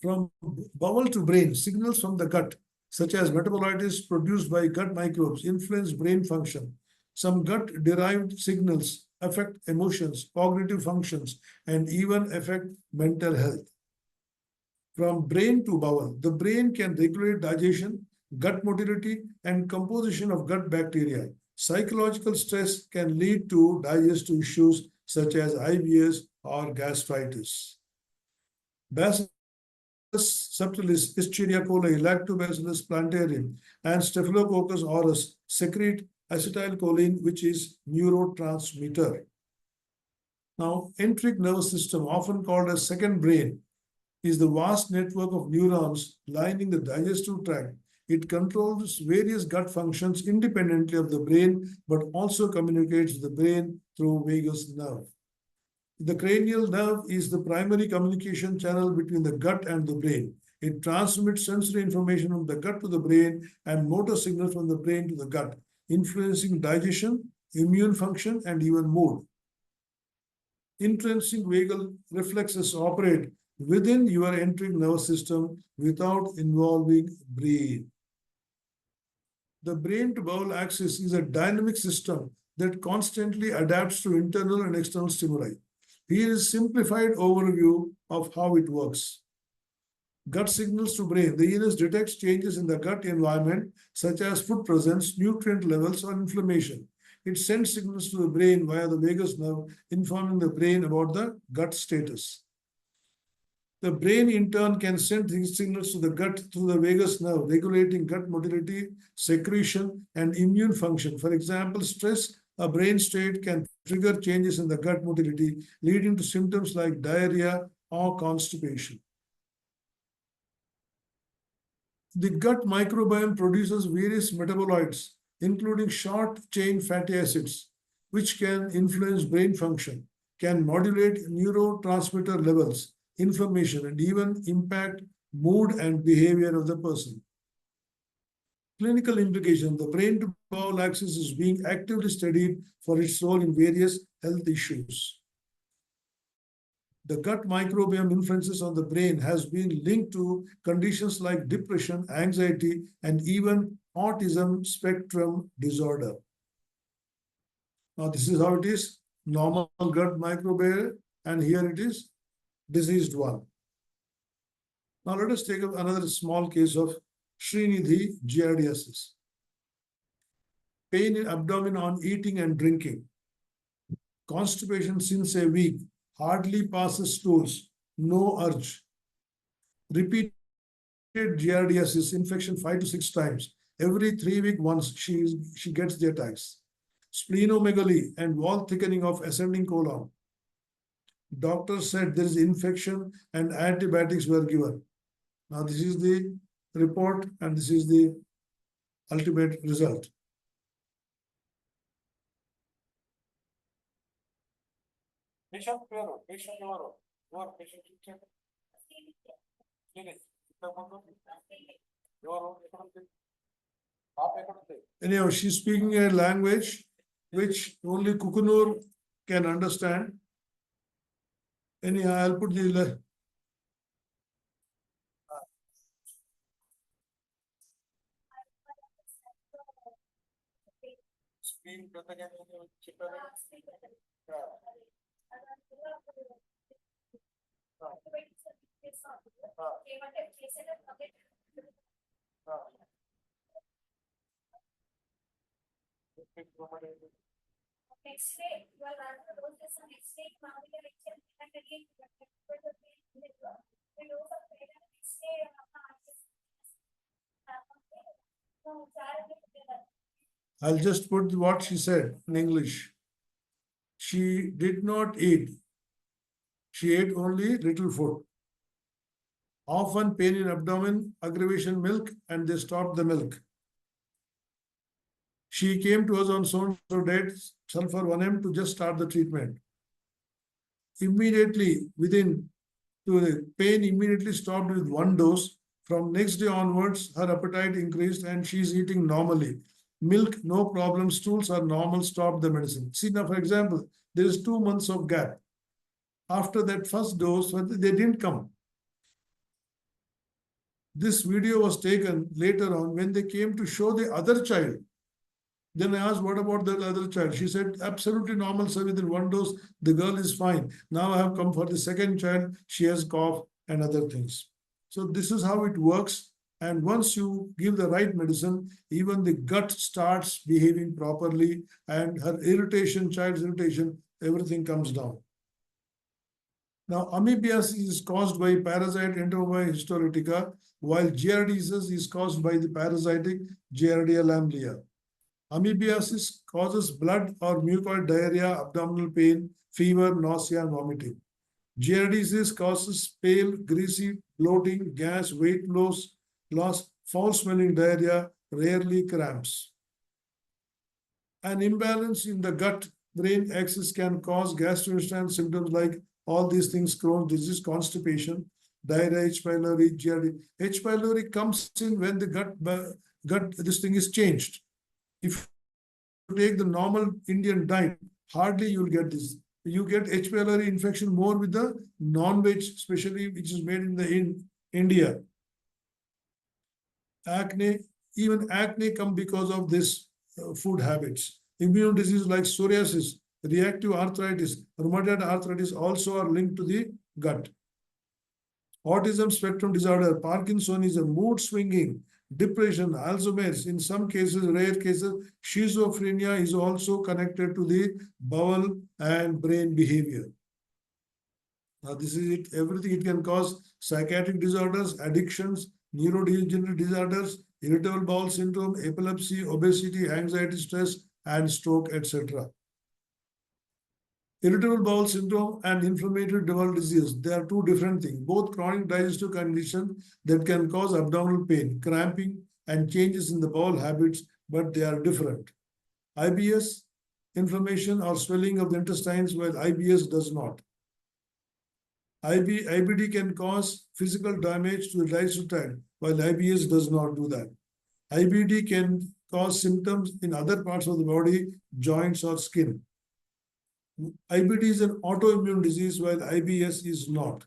From bowel to brain, signals from the gut, such as metabolites produced by gut microbes, influence brain function. Some gut-derived signals affect emotions, cognitive functions, and even affect mental health. From brain to bowel, the brain can regulate digestion, gut motility, and composition of gut bacteria. Psychological stress can lead to digestive issues such as IBS or gastritis. Bacillus subtilis, Escherichia coli, Lactobacillus plantarum, and Staphylococcus aureus secrete acetylcholine, which is neurotransmitter. Now, enteric nervous system, often called as second brain, is the vast network of neurons lining the digestive tract. It controls various gut functions independently of the brain, but also communicates with the brain through vagus nerve. The cranial nerve is the primary communication channel between the gut and the brain. It transmits sensory information from the gut to the brain and motor signals from the brain to the gut, influencing digestion, immune function, and even mood. Intrinsic vagal reflexes operate within your enteric nervous system without involving brain. The brain to bowel axis is a dynamic system that constantly adapts to internal and external stimuli. Here is a simplified overview of how it works. Gut signals to brain. The anus detects changes in the gut environment, such as food presence, nutrient levels, or inflammation. It sends signals to the brain via the vagus nerve, informing the brain about the gut status. The brain, in turn, can send these signals to the gut through the vagus nerve, regulating gut motility, secretion, and immune function. For example, stress, a brain state, can trigger changes in the gut motility, leading to symptoms like diarrhea or constipation. The gut microbiome produces various metabolites, including short-chain fatty acids, which can influence brain function, can modulate neurotransmitter levels, inflammation, and even impact mood and behavior of the person. Clinical implication: the brain to bowel axis is being actively studied for its role in various health issues. The gut microbiome influences on the brain has been linked to conditions like depression, anxiety, and even autism spectrum disorder. Now, this is how it is: normal gut microbiome, and here it is diseased one. Now, let us take another small case of Srinidhi giardiasis. Pain in abdomen on eating and drinking. Constipation since a week. Hardly passes stools. No urge. Repeated giardiasis infection 5 to 6 times. Every 3 weeks once she gets the attacks. Splenomegaly and wall thickening of ascending colon. Doctor said there is infection and antibiotics were given. Now this is the report and this is the ultimate result. Patient anyhow, she's speaking a language which only Kukunur can understand. Anyhow, I'll put the I'll just put what she said in English. She did not eat. She ate only little food. Often pain in abdomen, aggravation milk, and they stopped the milk. She came to us on so date, sulfur 1M, to just start the treatment. Immediately, the pain immediately stopped with one dose. From next day onwards, her appetite increased and she's eating normally. Milk, no problem. Stools are normal. Stop the medicine. See now, for example, there is 2 months of gap. After that first dose, they didn't come. This video was taken later on when they came to show the other child. Then I asked, what about the other child? She said, absolutely normal, sir. Within one dose, the girl is fine. Now I have come for the second child. She has cough and other things. So this is how it works. And once you give the right medicine, even the gut starts behaving properly, and her irritation, child's irritation, everything comes down. Now, amoebiasis is caused by parasite Enterobius histolytica, while giardiasis is caused by the parasitic Giardia lamblia. Amoebiasis causes blood or mucoid diarrhea, abdominal pain, fever, nausea, and vomiting. Giardiasis causes pale, greasy, bloating, gas, weight loss, foul-smelling diarrhea, rarely cramps. An imbalance in the gut-brain axis can cause gastrointestinal symptoms like all these things: Crohn's disease, constipation, diarrhea, H. pylori, giardia. H. pylori comes in when the gut this thing is changed. If you take the normal Indian diet, hardly you'll get this. You get H. pylori infection more with the non-veg, especially which is made in India. Acne, even acne come because of this food habits. Immune disease like psoriasis, reactive arthritis, rheumatoid arthritis also are linked to the gut. Autism spectrum disorder, Parkinsonism, mood swinging, depression, Alzheimer's, in some cases, rare cases, schizophrenia is also connected to the bowel and brain behavior. Now, this is it. Everything it can cause: psychiatric disorders, addictions, neurodegenerative disorders, irritable bowel syndrome, epilepsy, obesity, anxiety, stress, and stroke, etc. Irritable bowel syndrome and inflammatory bowel disease, they are two different things. Both chronic digestive conditions that can cause abdominal pain, cramping, and changes in the bowel habits, but they are different. IBS, inflammation or swelling of the intestines, while IBS does not. IBD can cause physical damage to the digestive tract, while IBS does not do that. IBD can cause symptoms in other parts of the body, joints or skin. IBD is an autoimmune disease, while IBS is not.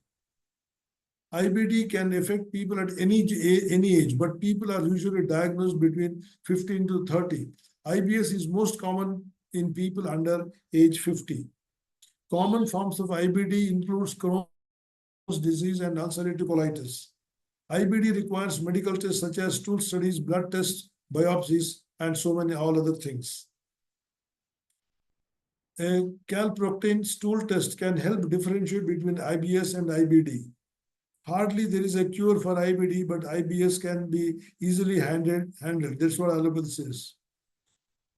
IBD can affect people at any age, but people are usually diagnosed between 15 to 30. IBS is most common in people under age 50. Common forms of IBD includes Crohn's disease and ulcerative colitis. IBD requires medical tests such as stool studies, blood tests, biopsies, and so many all other things. A calprotectin stool test can help differentiate between IBS and IBD. Hardly there is a cure for IBD, but IBS can be easily handled. That's what allopathy says.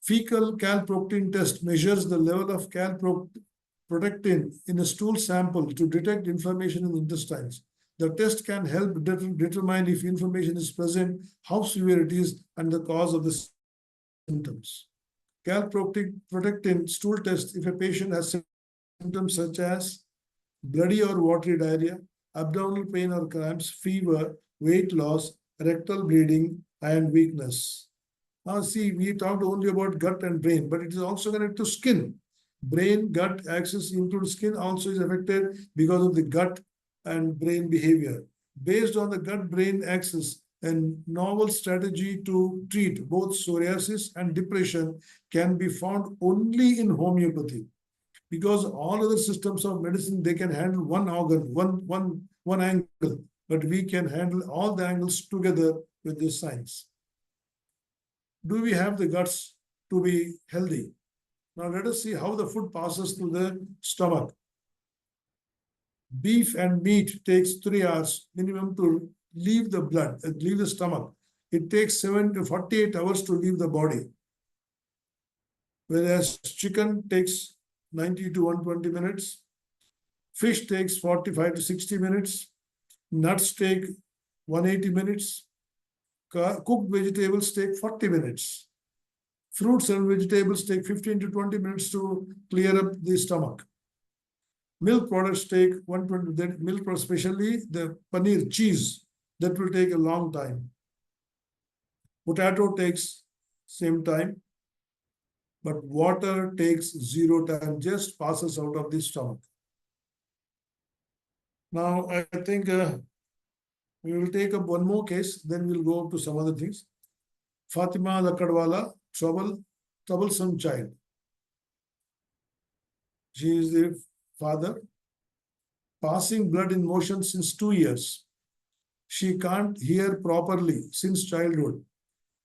Fecal calprotectin test measures the level of calprotectin in a stool sample to detect inflammation in the intestines. The test can help determine if inflammation is present, how severe it is, and the cause of the symptoms. Calprotectin stool test, if a patient has symptoms such as bloody or watery diarrhea, abdominal pain or cramps, fever, weight loss, rectal bleeding, and weakness. Now see, we talked only about gut and brain, but it is also connected to skin. Brain, gut axis includes skin also is affected because of the gut and brain behavior. Based on the gut-brain axis, A novel strategy to treat both psoriasis and depression can be found only in homeopathy, because all other systems of medicine, they can handle one organ, one angle, but we can handle all the angles together with this science. Do we have the guts to be healthy? Now let us see how the food passes through the stomach. Beef and meat takes 3 hours minimum to leave the blood, leave the stomach. It takes 7 to 48 hours to leave the body. Whereas chicken takes 90 to 120 minutes. Fish takes 45 to 60 minutes. Nuts take 180 minutes. Cooked vegetables take 40 minutes. Fruits and vegetables take 15 to 20 minutes to clear up the stomach. Milk products take 120, that milk, especially the paneer, cheese, that will take a long time. Potato takes same time, but water takes 0 time, just passes out of the stomach. Now, I think we will take up one more case, then we'll go to some other things. Fatima Lakadwala, troublesome child. She is the father, passing blood in motion since 2 years. She can't hear properly since childhood.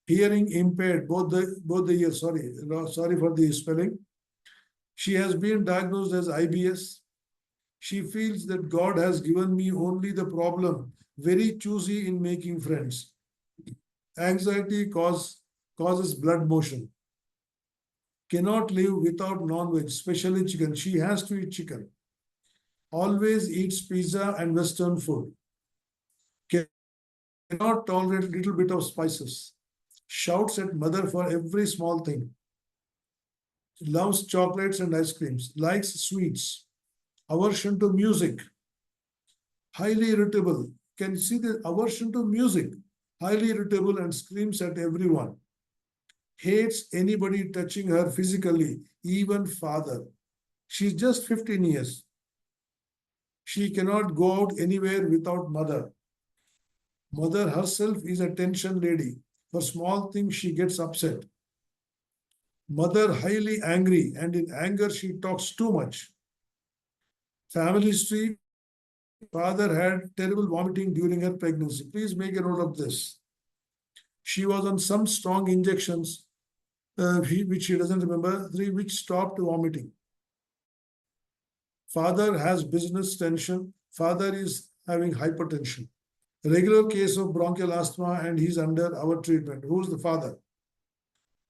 Hearing impaired, both the ears, sorry for the spelling. She has been diagnosed as IBS. She feels that God has given me only the problem, very choosy in making friends. Anxiety causes blood motion. Cannot live without non-veg, especially chicken. She has to eat chicken. Always eats pizza and Western food. Cannot tolerate a little bit of spices. Shouts at mother for every small thing. Loves chocolates and ice creams. Likes sweets. Aversion to music. Highly irritable. Can you see the aversion to music? Highly irritable and screams at everyone. Hates anybody touching her physically, even father. She's just 15 years. She cannot go out anywhere without mother. Mother herself is a tension lady. For small things, she gets upset. Mother highly angry, and in anger, she talks too much. Family history, father had terrible vomiting during her pregnancy. Please make a note of this. She was on some strong injections, which she doesn't remember, which stopped vomiting. Father has business tension. Father is having hypertension. Regular case of bronchial asthma, and he's under our treatment. Who's the father?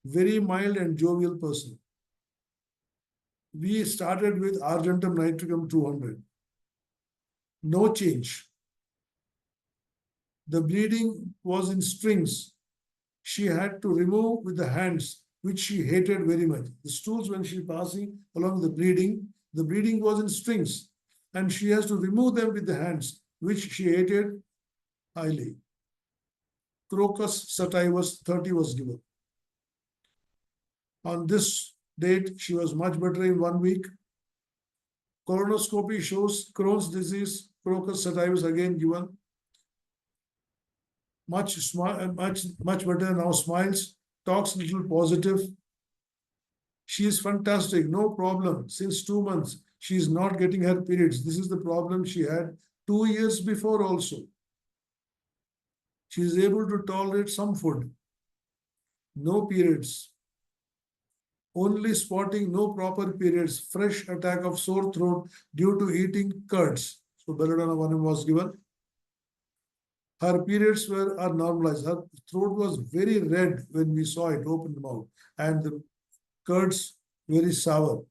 Very mild and jovial person. We started with argentum nitricum 200. No change. The bleeding was in strings. She had to remove with the hands, which she hated very much. The stools, when she passing along the bleeding was in strings, and she has to remove them with the hands, which she hated highly. Crocus sativus 30 was given. On this date, she was much better in 1 week. Colonoscopy shows Crohn's disease, Crocus sativus again given. Much better now, smiles, talks little positive. She is fantastic, no problem. Since 2 months, she is not getting her periods. This is the problem she had 2 years before also. She is able to tolerate some food. No periods. Only spotting, no proper periods. Fresh attack of sore throat due to eating curds. So belladonna 1 was given. Her periods are normalized. Her throat was very red when we saw it, open mouth, and the curds very sour.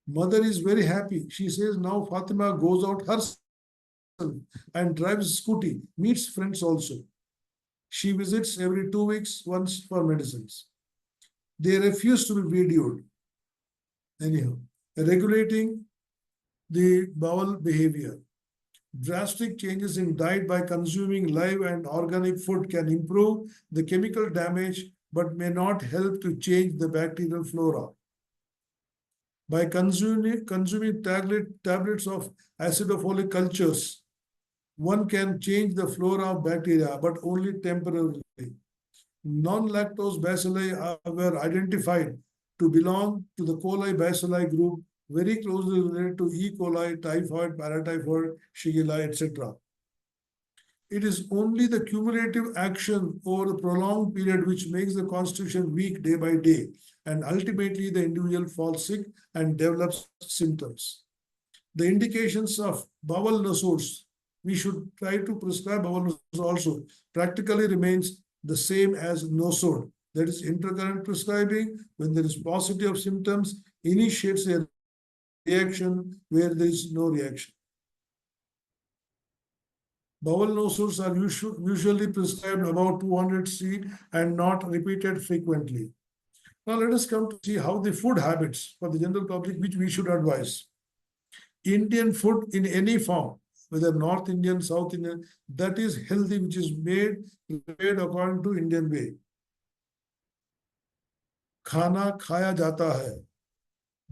Mother is very happy. She says now Fatima goes out herself and drives scooty, meets friends also. She visits every 2 weeks once for medicines. They refuse to be videoed. Anyhow, regulating the bowel behavior. Drastic changes in diet by consuming live and organic food can improve the chemical damage, but may not help to change the bacterial flora. By consuming tablets of acidofolic cultures, one can change the flora of bacteria, but only temporarily. Non-lactose bacilli were identified to belong to the coli bacilli group, very closely related to E. coli, typhoid, paratyphoid, Shigella, etc. It is only the cumulative action over a prolonged period which makes the constitution weak day by day, and ultimately the individual falls sick and develops symptoms. The indications of bowel nosures, we should try to prescribe bowel nosures also, practically remains the same as nosode. That is intercurrent prescribing. When there is paucity of symptoms, initiates a reaction where there is no reaction. Bowel nosures are usually prescribed about 200 c and not repeated frequently. Now let us come to see how the food habits for the general public which we should advise. Indian food in any form, whether North Indian, South Indian, that is healthy, which is made according to Indian way. खाना खाया जाता है,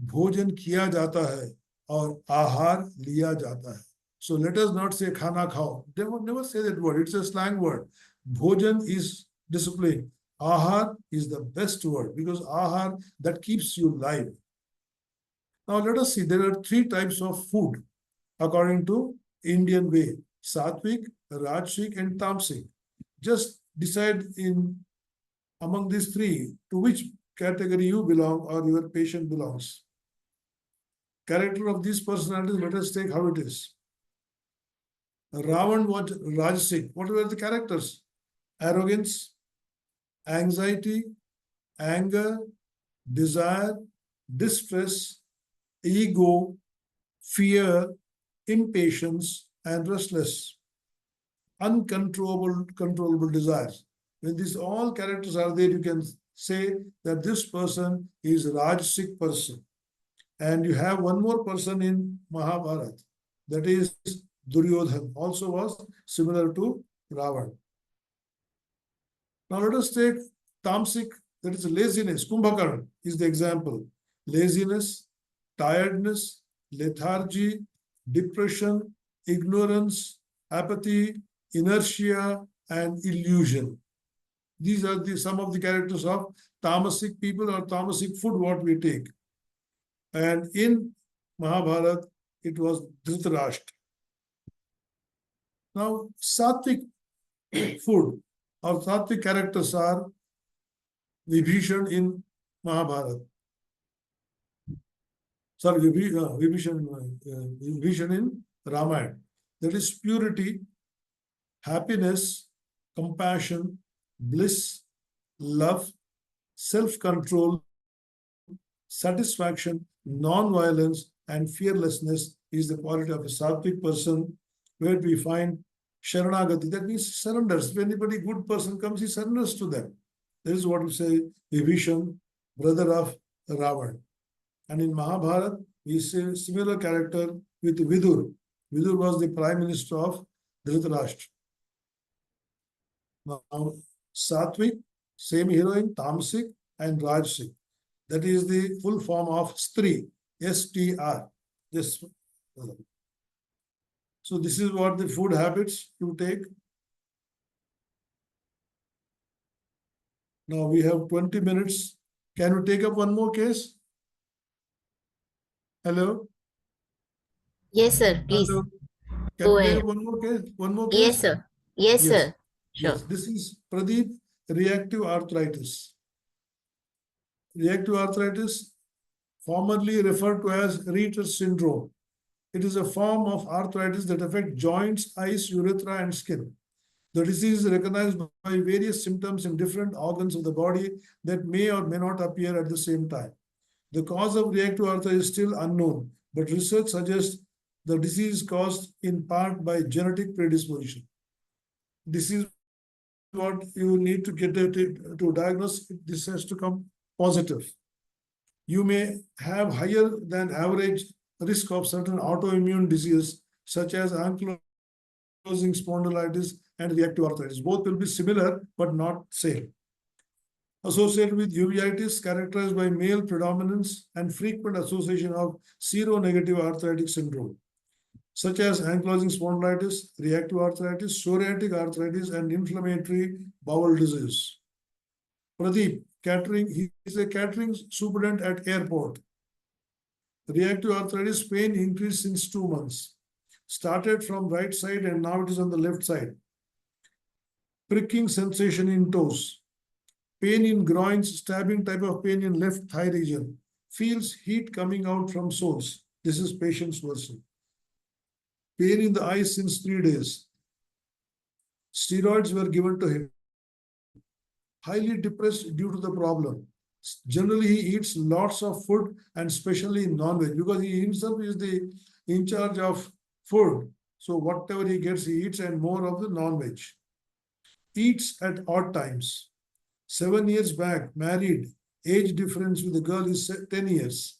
भोजन किया जाता है, और आहार लिया जाता है. So let us not say khana khao. Never say that word. It's a slang word. Bhojan is discipline. Ahar is the best word because ahar, that keeps you alive. Now let us see. There are three types of food according to Indian way: Sattvic, Rajasic, and Tamasic. Just decide among these three to which category you belong or your patient belongs. Character of these personalities, let us take how it is. Ravan was Rajasic. What were the characters? Arrogance, anxiety, anger, desire, distress, ego, fear, impatience, and restless, controllable desires. When these all characters are there, you can say that this person is a Rajasic person. And you have one more person in Mahabharata, that is Duryodhan, also was similar to Ravan. Now let us take Tamasic, that is laziness. Kumbhakarna is the example. Laziness, tiredness, lethargy, depression, ignorance, apathy, inertia, and illusion. These are some of the characters of Tamasic people or Tamasic food, what we take. And in Mahabharata, it was Dhritarashtra. Now, Sattvic food or Sattvic characters are Vibhishan in Mahabharata. Sorry, Vibhishan in Ramayana. That is purity, happiness, compassion, bliss, love, self-control, satisfaction, non-violence, and fearlessness is the quality of a Sattvic person, where we find Sharanagati. That means surrenders. If anybody good person comes, he surrenders to them. This is what we say, Vibhishan, brother of Ravan. And in Mahabharata, we see similar character with Vidur. Vidur was the prime minister of Dhritarashtra. Now, Sattvic, same heroine, Tamasic, and Rajasic. That is the full form of Stri, S-T-R. Yes. So this is what the food habits you take. Now we have 20 minutes. Can we take up one more case? Hello?
Yes, sir. Please.
Hello? Can
Go
we take
ahead.
up one more case? One more case?
Yes, sir. Yes,
Yes.
sir. Sure.
Yes, this is Pradeep, reactive arthritis. Reactive arthritis, formerly referred to as Reiter syndrome. It is a form of arthritis that affects joints, eyes, urethra, and skin. The disease is recognized by various symptoms in different organs of the body that may or may not appear at the same time. The cause of reactive arthritis is still unknown, but research suggests the disease is caused in part by genetic predisposition. This is what you need to get to diagnose. This has to come positive. You may have higher than average risk of certain autoimmune diseases such as ankylosing spondylitis and reactive arthritis. Both will be similar but not same. Associated with uveitis, characterized by male predominance and frequent association of seronegative arthritic syndrome. such as ankylosing spondylitis, reactive arthritis, psoriatic arthritis, and inflammatory bowel disease. Pradeep, catering, he is a catering superintendent at airport. Reactive arthritis pain increased since 2 months. Started from right side and now it is on the left side. Pricking sensation in toes. Pain in groins, stabbing type of pain in left thigh region. Feels heat coming out from soles. This is patient's version. Pain in the eyes since 3 days. Steroids were given to him. Highly depressed due to the problem. Generally, he eats lots of food and especially non-veg because he himself is the in charge of food. So whatever he gets, he eats and more of the non-veg. Eats at odd times. 7 years back, married. Age difference with the girl is 10 years.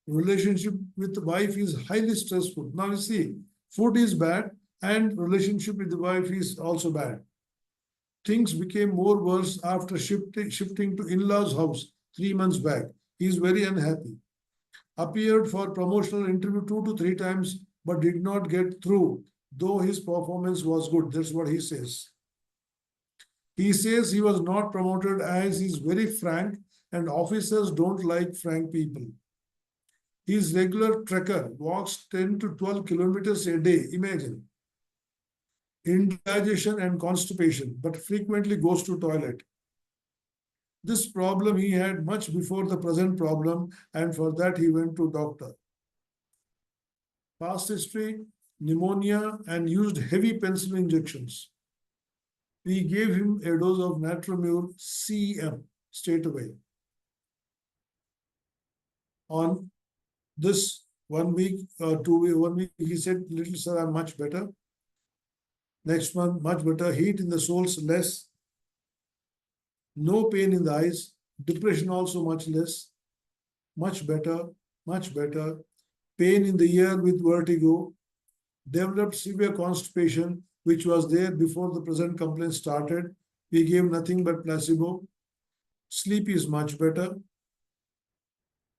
Relationship with the wife is highly stressful. Now you see, food is bad and relationship with the wife is also bad. Things became more worse after shifting to in-laws' house 3 months back. He is very unhappy. Appeared for promotional interview 2 to 3 times, but did not get through, though his performance was good. That's what he says. He says he was not promoted as he's very frank and officers don't like frank people. He's regular trekker, walks 10 to 12 kilometers a day. Imagine. Indigestion and constipation, but frequently goes to toilet. This problem he had much before the present problem, and for that he went to doctor. Past history, pneumonia, and used heavy penicillin injections. We gave him a dose of Natramur CM straight away. On this 1 week, 2 week, 1 week, he said, little sir, I'm much better. Next month, much better. Heat in the soles, less. No pain in the eyes. Depression also much less. Much better, much better. Pain in the ear with vertigo. Developed severe constipation, which was there before the present complaint started. We gave nothing but placebo. Sleep is much better,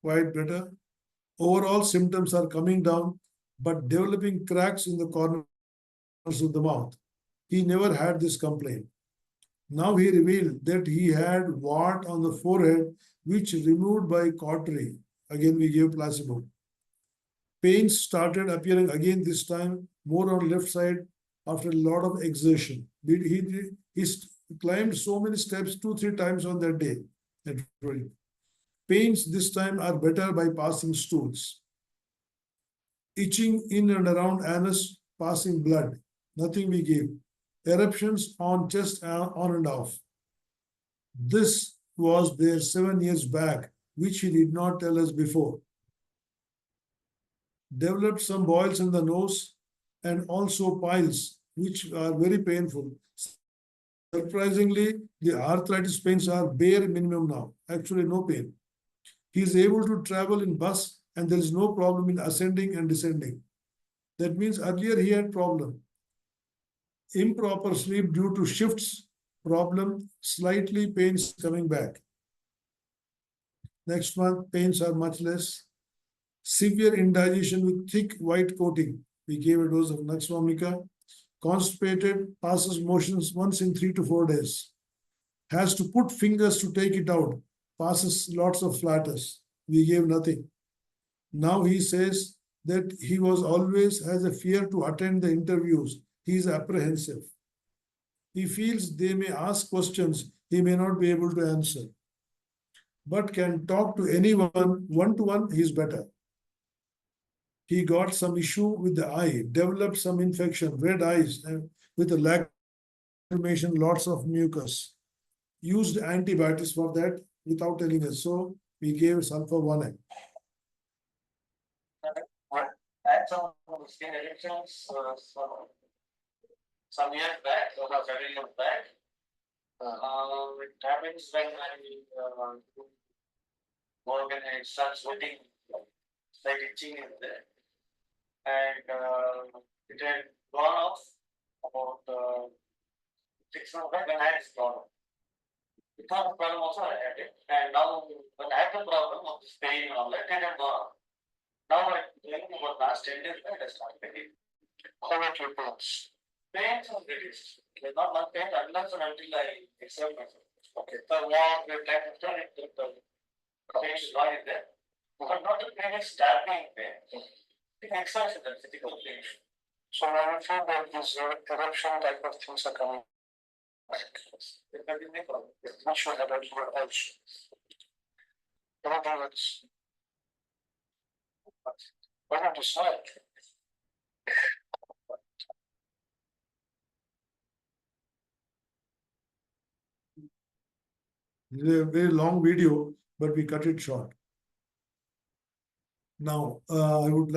quite better. Overall symptoms are coming down, but developing cracks in the corners of the mouth. He never had this complaint. Now he revealed that he had wart on the forehead, which removed by cautery. Again, we gave placebo. Pains started appearing again this time, more on left side after a lot of exertion. He climbed so many steps 2-3 times on that day. Pains this time are better by passing stools. Itching in and around anus, passing blood. Nothing we gave. Eruptions on chest on and off. This was there 7 years back, which he did not tell us before. Developed some boils in the nose and also piles, which are very painful. Surprisingly, the arthritis pains are bare minimum now. Actually, no pain. He is able to travel in bus and there is no problem in ascending and descending. That means earlier he had problem. Improper sleep due to shifts, problem, slightly pains coming back. Next month, pains are much less. Severe indigestion with thick white coating. We gave a dose of Naxvomica. Constipated, passes motions once in 3 to 4 days. Has to put fingers to take it out. Passes lots of flatters. We gave nothing. Now he says that he was always has a fear to attend the interviews. He is apprehensive. He feels they may ask questions he may not be able to answer. But can talk to anyone one-to-one, he is better. He got some issue with the eye, developed some infection, red eyes, and with a lack of inflammation, lots of mucus. Used antibiotics for that without telling us. So we gave sulfur 1.
Had some skin erections some years back, or several years back. It happens when I work and I start sweating, like itching is there. And it had gone off about 6 months back, and I had gone off. Because problem also I had it, and now when I had the problem of this pain and all that, it had gone off. Now I'm doing about last 10 days, I started it. How about your pains? Pains are reduced. Not much pain unless and until I exert myself. Okay. The walk, the time after it, the pain is not in there. But not the pain is stabbing pain. The exercise is physical pain. So now you feel that these eruption type of things are coming. Which should have your also. Anything else? Why don't you smile? This is a very long video, but we cut it short. Now, I would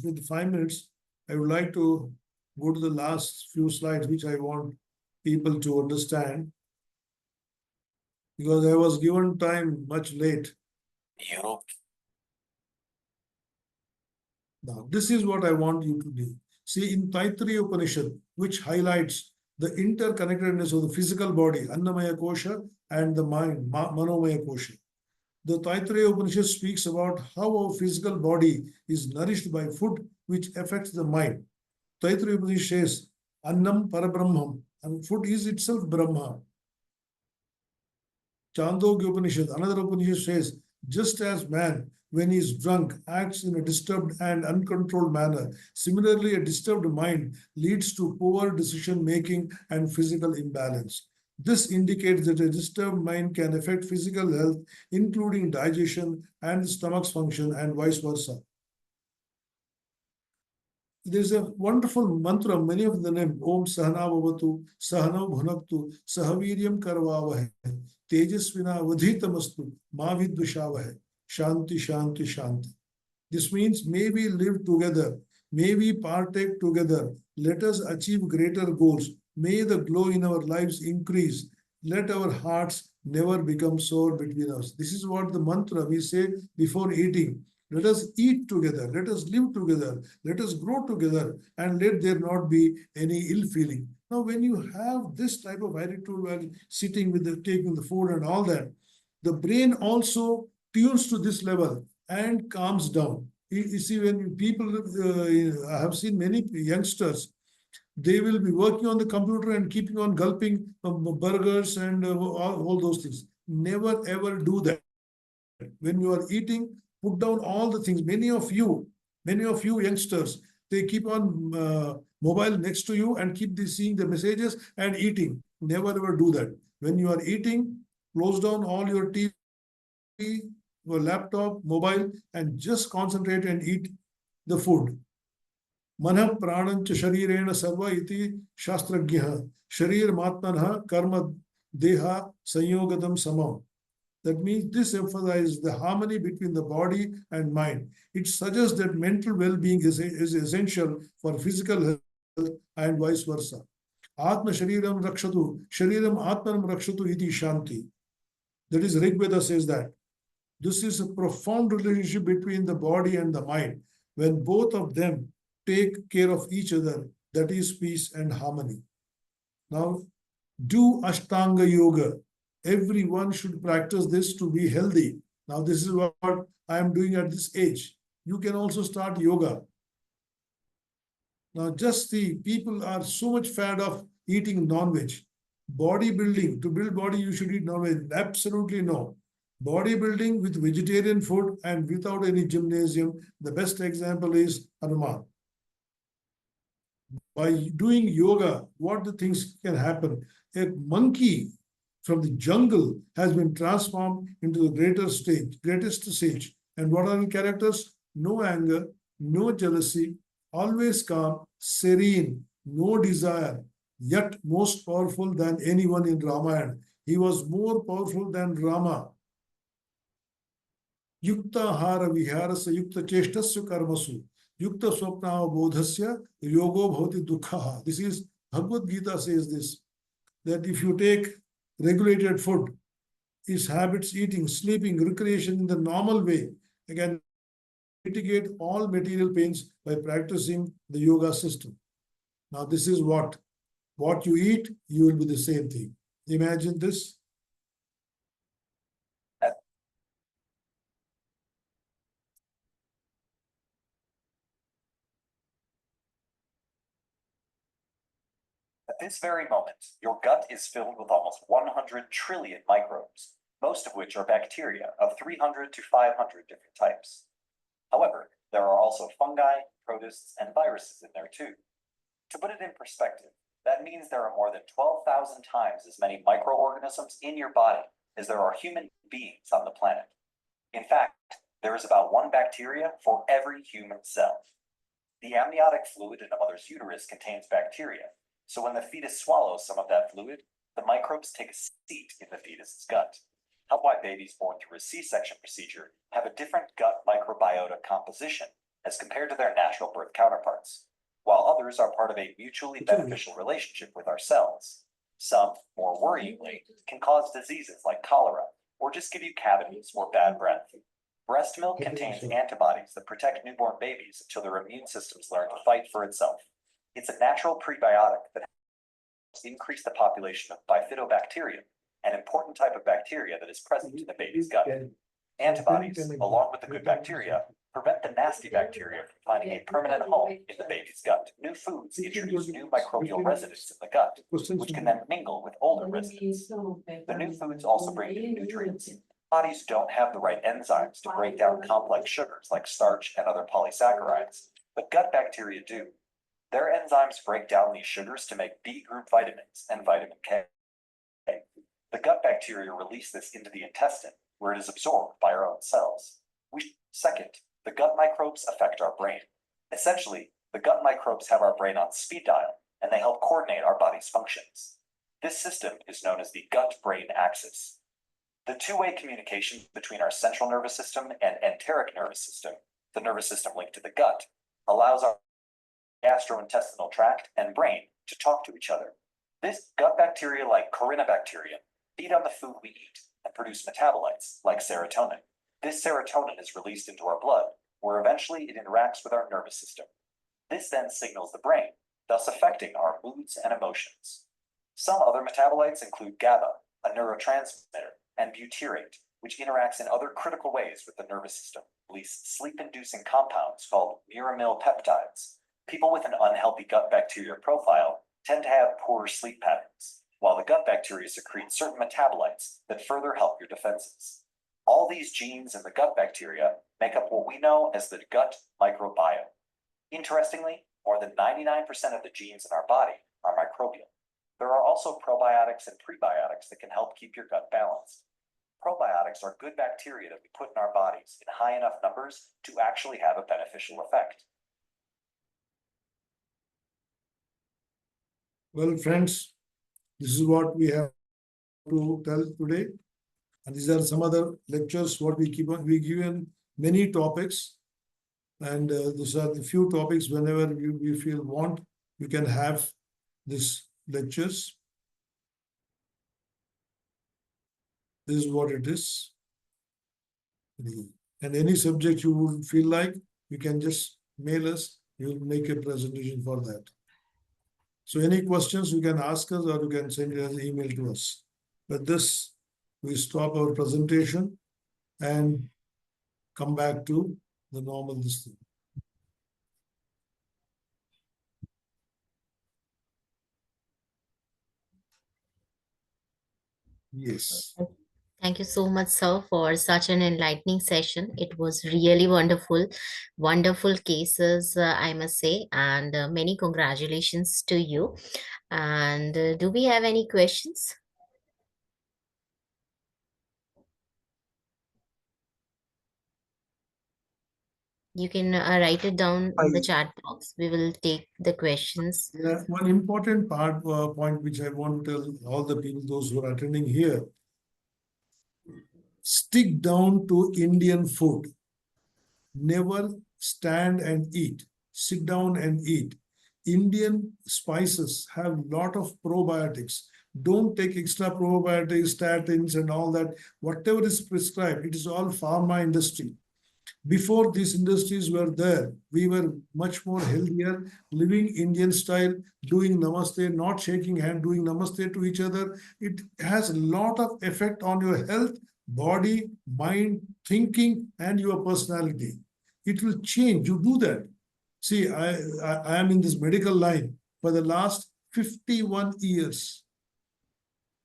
with 5 minutes, I would like to go to the last few slides, which I want people to understand, because I was given time much late. Europe. Now, this is what I want you to do. See, in Taittiriya Upanishad, which highlights the interconnectedness of the physical body, Annamaya Kosha, and the mind, Manomaya Kosha. The Taittiriya Upanishad speaks about how our physical body is nourished by food, which affects the mind. Taittiriya Upanishad says, Annam Parabrahmam, and food is itself Brahma. Chandogya Upanishad, another Upanishad says, just as man, when he is drunk, acts in a disturbed and uncontrolled manner, similarly, a disturbed mind leads to poor decision making and physical imbalance. This indicates that a disturbed mind can affect physical health, including digestion and stomach's function, and vice versa. There's a wonderful mantra, many of the name, Om Sahana Bhavatu, Sahana Bhunaktu, Sahaviryam Karvavahe, Tejasvina Vadhitamastu, Mavidvishavahe, Shanti, Shanti, Shanti. This means, may we live together, may we partake together, let us achieve greater goals, may the glow in our lives increase, let our hearts never become sore between us. This is what the mantra we say before eating. Let us eat together, let us live together, let us grow together, and let there not be any ill feeling. Now, when you have this type of attitude while sitting with the taking the food and all that, the brain also tunes to this level and calms down. You see, when people, I have seen many youngsters, they will be working on the computer and keeping on gulping burgers and all those things. Never ever do that. When you are eating, put down all the things. Many of you youngsters, they keep on mobile next to you and keep seeing the messages and eating. Never ever do that. When you are eating, close down all your TV, your laptop, mobile, and just concentrate and eat the food. Manah pranancha sharirena sarva iti shastrajnah. Sharir matmanah karma deha sanyogatam samam. That means this emphasizes the harmony between the body and mind. It suggests that mental well-being is essential for physical health and vice versa. Atma shariram rakshatu, shariram atmanam rakshatu iti shanti. That is, Rigveda says that. This is a profound relationship between the body and the mind. When both of them take care of each other, that is peace and harmony. Now, do Ashtanga Yoga. Everyone should practice this to be healthy. Now, this is what I am doing at this age. You can also start yoga. Now, just see, people are so much fed of eating non-veg. Bodybuilding, to build body, you should eat non-veg. Absolutely no. Bodybuilding with vegetarian food and without any gymnasium, the best example is Hanuman. By doing yoga, what the things can happen? A monkey from the jungle has been transformed into the greatest sage. And what are the characters? No anger, no jealousy, always calm, serene, no desire, yet most powerful than anyone in Ramayana. He was more powerful than Rama. Yukta hara viharasya yukta cheshtasya karmasu. Yukta swapna bodhasya yogo bhavati dukha. This is Bhagavad Gita says this, that if you take regulated food, his habits, eating, sleeping, recreation in the normal way, again, mitigate all material pains by practicing the yoga system. Now, this is what you eat, you will be the same thing. Imagine this.
At this very moment, your gut is filled with almost 100 trillion microbes, most of which are bacteria of 300 to 500 different types. However, there are also fungi, protists, and viruses in there too. To put it in perspective, that means there are more than 12,000 times as many microorganisms in your body as there are human beings on the planet. In fact, there is about one bacteria for every human cell. The amniotic fluid in a mother's uterus contains bacteria, so when the fetus swallows some of that fluid, the microbes take a seat in the fetus's gut. That's why babies born through a C-section procedure have a different gut microbiota composition as compared to their natural birth counterparts, while others are part of a mutually beneficial relationship with our cells. Some, more worryingly, can cause diseases like cholera, or just give you cavities or bad breath. Breast milk contains antibodies that protect newborn babies until their immune systems learn to fight for itself. It's a natural prebiotic that helps increase the population of bifidobacterium, an important type of bacteria that is present in the baby's gut. Antibodies, along with the good bacteria, prevent the nasty bacteria from finding a permanent home in the baby's gut. New foods introduce new microbial residents in the gut, which can then mingle with older residents. The new foods also bring new nutrients. Bodies don't have the right enzymes to break down complex sugars like starch and other polysaccharides, but gut bacteria do. Their enzymes break down these sugars to make B group vitamins and vitamin K. The gut bacteria release this into the intestine, where it is absorbed by our own cells. Second, the gut microbes affect our brain. Essentially, the gut microbes have our brain on speed dial, and they help coordinate our body's functions. This system is known as the gut-brain axis. The two-way communication between our central nervous system and enteric nervous system, the nervous system linked to the gut, allows our gastrointestinal tract and brain to talk to each other. This gut bacteria, like Corynebacterium, feed on the food we eat and produce metabolites like serotonin. This serotonin is released into our blood, where eventually it interacts with our nervous system. This then signals the brain, thus affecting our moods and emotions. Some other metabolites include GABA, a neurotransmitter, and butyrate, which interacts in other critical ways with the nervous system, release sleep-inducing compounds called muramyl peptides. People with an unhealthy gut bacteria profile tend to have poor sleep patterns, while the gut bacteria secrete certain metabolites that further help your defenses. All these genes in the gut bacteria make up what we know as the gut microbiome. Interestingly, more than 99% of the genes in our body are microbial. There are also probiotics and prebiotics that can help keep your gut balanced. Probiotics are good bacteria that we put in our bodies in high enough numbers to actually have a beneficial effect.
Well, friends, this is what we have to tell today. And these are some other lectures, what we keep on, we given many topics. And these are the few topics whenever you feel want, you can have these lectures. This is what it is. And any subject you would feel like, you can just mail us, we will make a presentation for that. So any questions you can ask us or you can send it as an email to us. But this, we stop our presentation and come back to the normal this thing. Yes.
Thank you so much, sir, for such an enlightening session. It was really wonderful, wonderful cases, I must say, and many congratulations to you. And do we have any questions? You can write it down in the chat box. We will take the questions.
Yeah, one important point which I want to tell all the people, those who are attending here, stick down to Indian food. Never stand and eat. Sit down and eat. Indian spices have a lot of probiotics. Don't take extra probiotics, statins, and all that. Whatever is prescribed, it is all pharma industry. Before these industries were there, we were much more healthier, living Indian style, doing namaste, not shaking hand, doing namaste to each other. It has a lot of effect on your health, body, mind, thinking, and your personality. It will change. You do that. See, I am in this medical line for the last 51 years.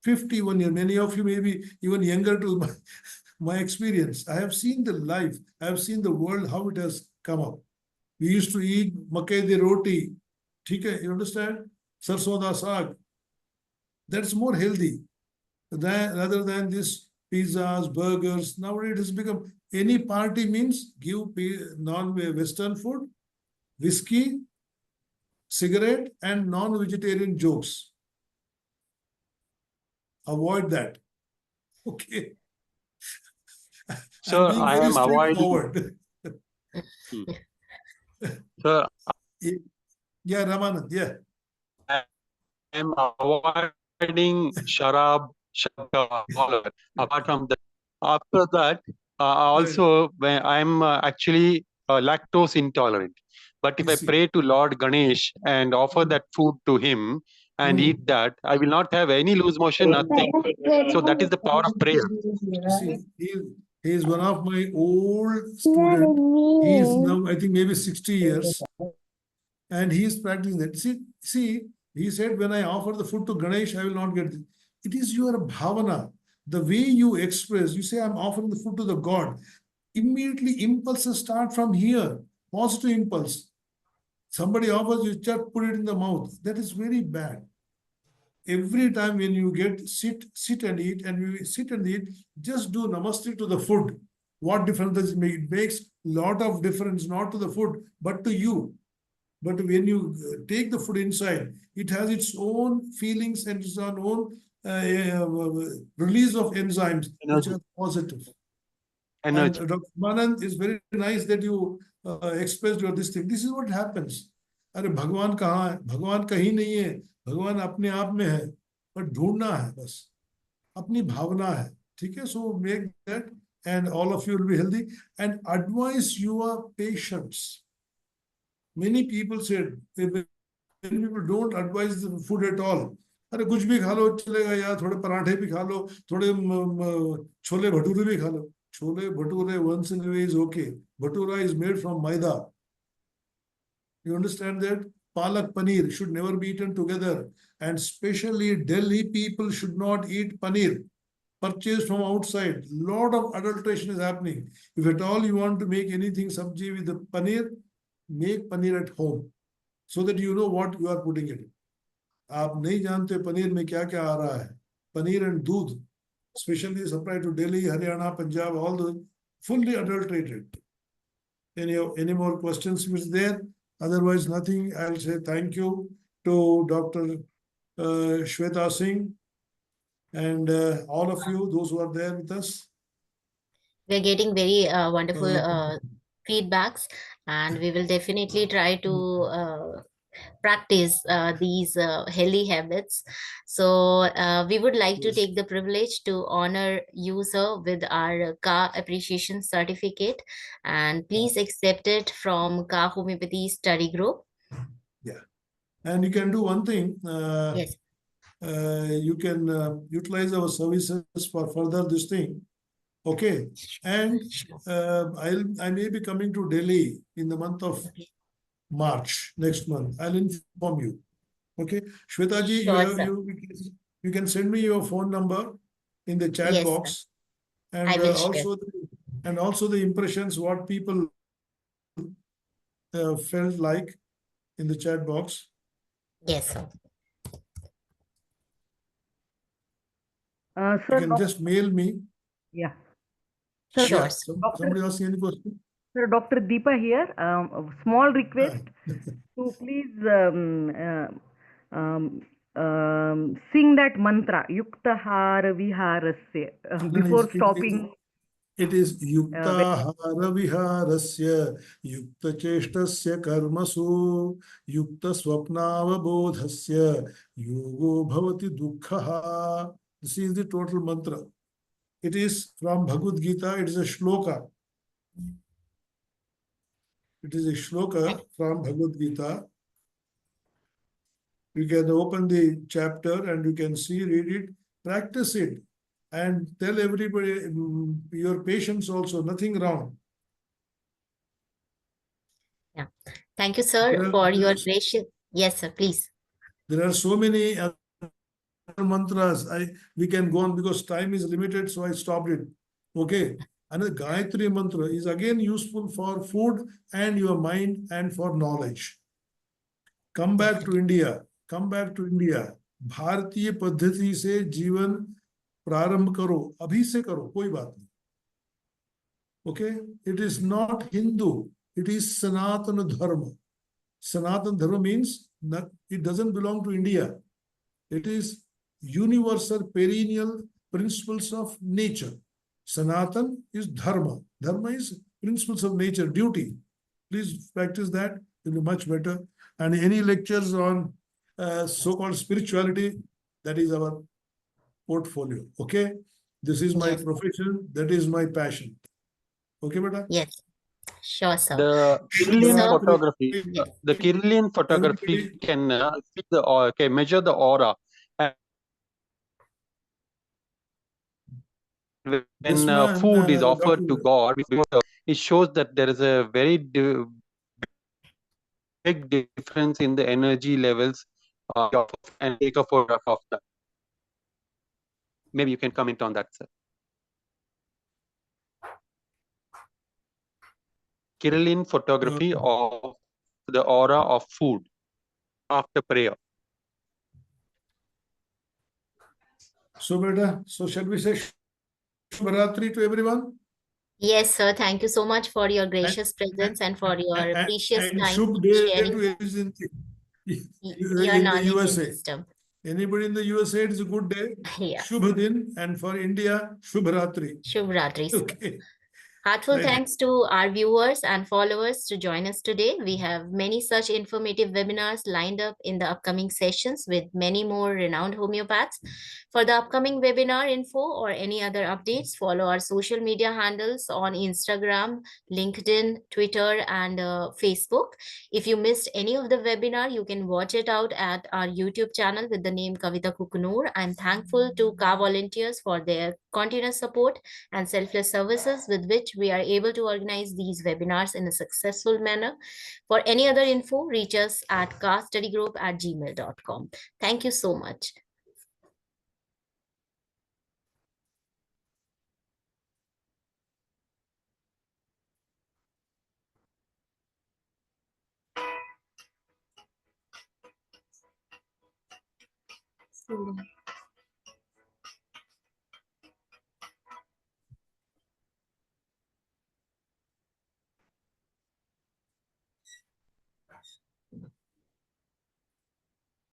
51 years. Many of you may be even younger to my experience. I have seen the life. I have seen the world, how it has come up. We used to eat makai di roti. You understand? Sarson da saag. That's more healthy rather than this pizzas, burgers. Nowadays it has become any party means give non-Western food, whiskey, cigarette, and non-vegetarian jokes. Avoid that. Okay.
Sir,
I'm being
I
very
am avoiding.
straightforward.
Sir,
Yeah, Ramanand, yeah.
I am avoiding sharab, all apart from that. After that, also when I'm actually lactose intolerant. But if
You
I
see.
pray to Lord Ganesh and offer that food to him and eat that, I will not have any loose motion, nothing. So that is the power of prayer.
You see, he is one of my old student. He is now, I think, maybe 60 years. And he is practicing that. See, he said, when I offer the food to Ganesh, I will not get it. It is your bhavana. The way you express, you say, I'm offering the food to the God. Immediately, impulses start from here. Positive impulse. Somebody offers you, just put it in the mouth. That is very bad. Every time when you get sit and eat, and you sit and eat, just do namaste to the food. What difference does it make? It makes a lot of difference, not to the food, but to you. But when you take the food inside, it has its own feelings and its own release of enzymes, which are positive.
Energy.
And Dr. Manand, is very nice that you expressed your this thing. This is what happens. अरे भगवान कहाँ है? भगवान कहीं नहीं है. भगवान अपने आप में है. पर ढूंढना है बस. अपनी भावना है. ठीक है? So make that, and all of you will be healthy. And advise your patients. Many people said, many people don't advise the food at all. अरे कुछ भी खा लो चलेगा यार, थोड़े पराठे भी खा लो, थोड़े छोले भटूरे भी खा लो. Chole bhature once in a way is okay. Bhatura is made from maida. You understand that? Palak paneer should never be eaten together. And especially Delhi people should not eat paneer purchased from outside. Lot of adulteration is happening. If at all you want to make anything sabji with the paneer, make paneer at home so that you know what you are putting in. आप नहीं जानते पनीर में क्या क्या आ रहा है. Paneer and दूध, especially supplied to Delhi, Haryana, Punjab, all those fully adulterated. Any more questions is there? Otherwise, nothing. I'll say thank you to Dr. Shweta Singh and all of you, those who are there with us.
We're getting very wonderful feedbacks, and we will definitely try to practice these healthy habits. So we would like to take the privilege to honor you, sir, with our KA appreciation certificate, and please accept it from KA Homeopathy Study Group.
Yeah, and you can do one thing.
Yes.
You can utilize our services for further this thing. Okay, and I may be coming to Delhi in the month of March next month. I'll inform you. Okay, Shweta ji,
Sure,
you can send me your phone number in the chat
Yes,
box, and
I will share.
also the impressions what people felt like in the chat box.
Yes, sir.
You
Sir,
can just mail me.
yeah.
Sure,
Yeah,
sir.
somebody asking any question?
Sir, Dr. Deepa here. A small request to please sing that mantra, Yuktahara Viharasya, before stopping.
It is Yuktahara Viharasya, Yukta Cheshtasya Karmasu, Yukta Swapnavabodhasya, Yogo Bhavati Dukkhaha. This is the total mantra. It is from Bhagavad Gita. It is a shloka. It is a shloka from Bhagavad Gita. You can open the chapter and you can see, read it, practice it, and tell everybody, your patients also, nothing wrong.
Yeah. Thank you, sir, for your gracious. Yes, sir, please.
There are so many other mantras. We can go on because time is limited, so I stopped it. Okay. And the Gayatri mantra is again useful for food and your mind and for knowledge. Come back to India. Come back to India. भारतीय पद्धति से जीवन प्रारंभ करो. अभी से करो, कोई बात नहीं. Okay, it is not Hindu. It is Sanatana Dharma. Sanatana Dharma means it doesn't belong to India. It is universal, perennial principles of nature. Sanatan is Dharma. Dharma is principles of nature, duty. Please practice that. It will be much better. And any lectures on so-called spirituality, that is our portfolio. Okay? This is my
Yes.
profession. That is my passion. Okay, beta?
Yes, sure, sir.
The Kirlian
Sir,
photography,
yes.
the Kirlian photography
Everybody-
can see can measure the aura. And when
Yes, ma'am,
food is offered to
Dr.
God, it shows that there is a very big difference in the energy levels and take a photograph of that. Maybe you can comment on that, sir. Kirlian photography of the aura of food after prayer.
So, beta, so shall we say Shubharatri to everyone?
Yes, sir. Thank you so much for your gracious presence and for your precious
And
time
Shubh day
sharing
to is
your
in the
knowledge and
USA.
wisdom.
Anybody in the USA, it's a good day.
Yeah.
Shubh Din, and for India, Shubharatri.
Shubh Ratri, sir.
Okay.
Heartful
Thank you.
thanks to our viewers and followers to join us today. We have many such informative webinars lined up in the upcoming sessions with many more renowned homeopaths. For the upcoming webinar info or any other updates, follow our social media handles on Instagram, LinkedIn, Twitter, and Facebook. If you missed any of the webinar, you can watch it out at our YouTube channel with the name Kavita Kukunur. I'm thankful to KHA volunteers for their continuous support and selfless services with which we are able to organize these webinars in a successful manner. For any other info, reach us at kstudygroup@gmail.com. Thank you so much.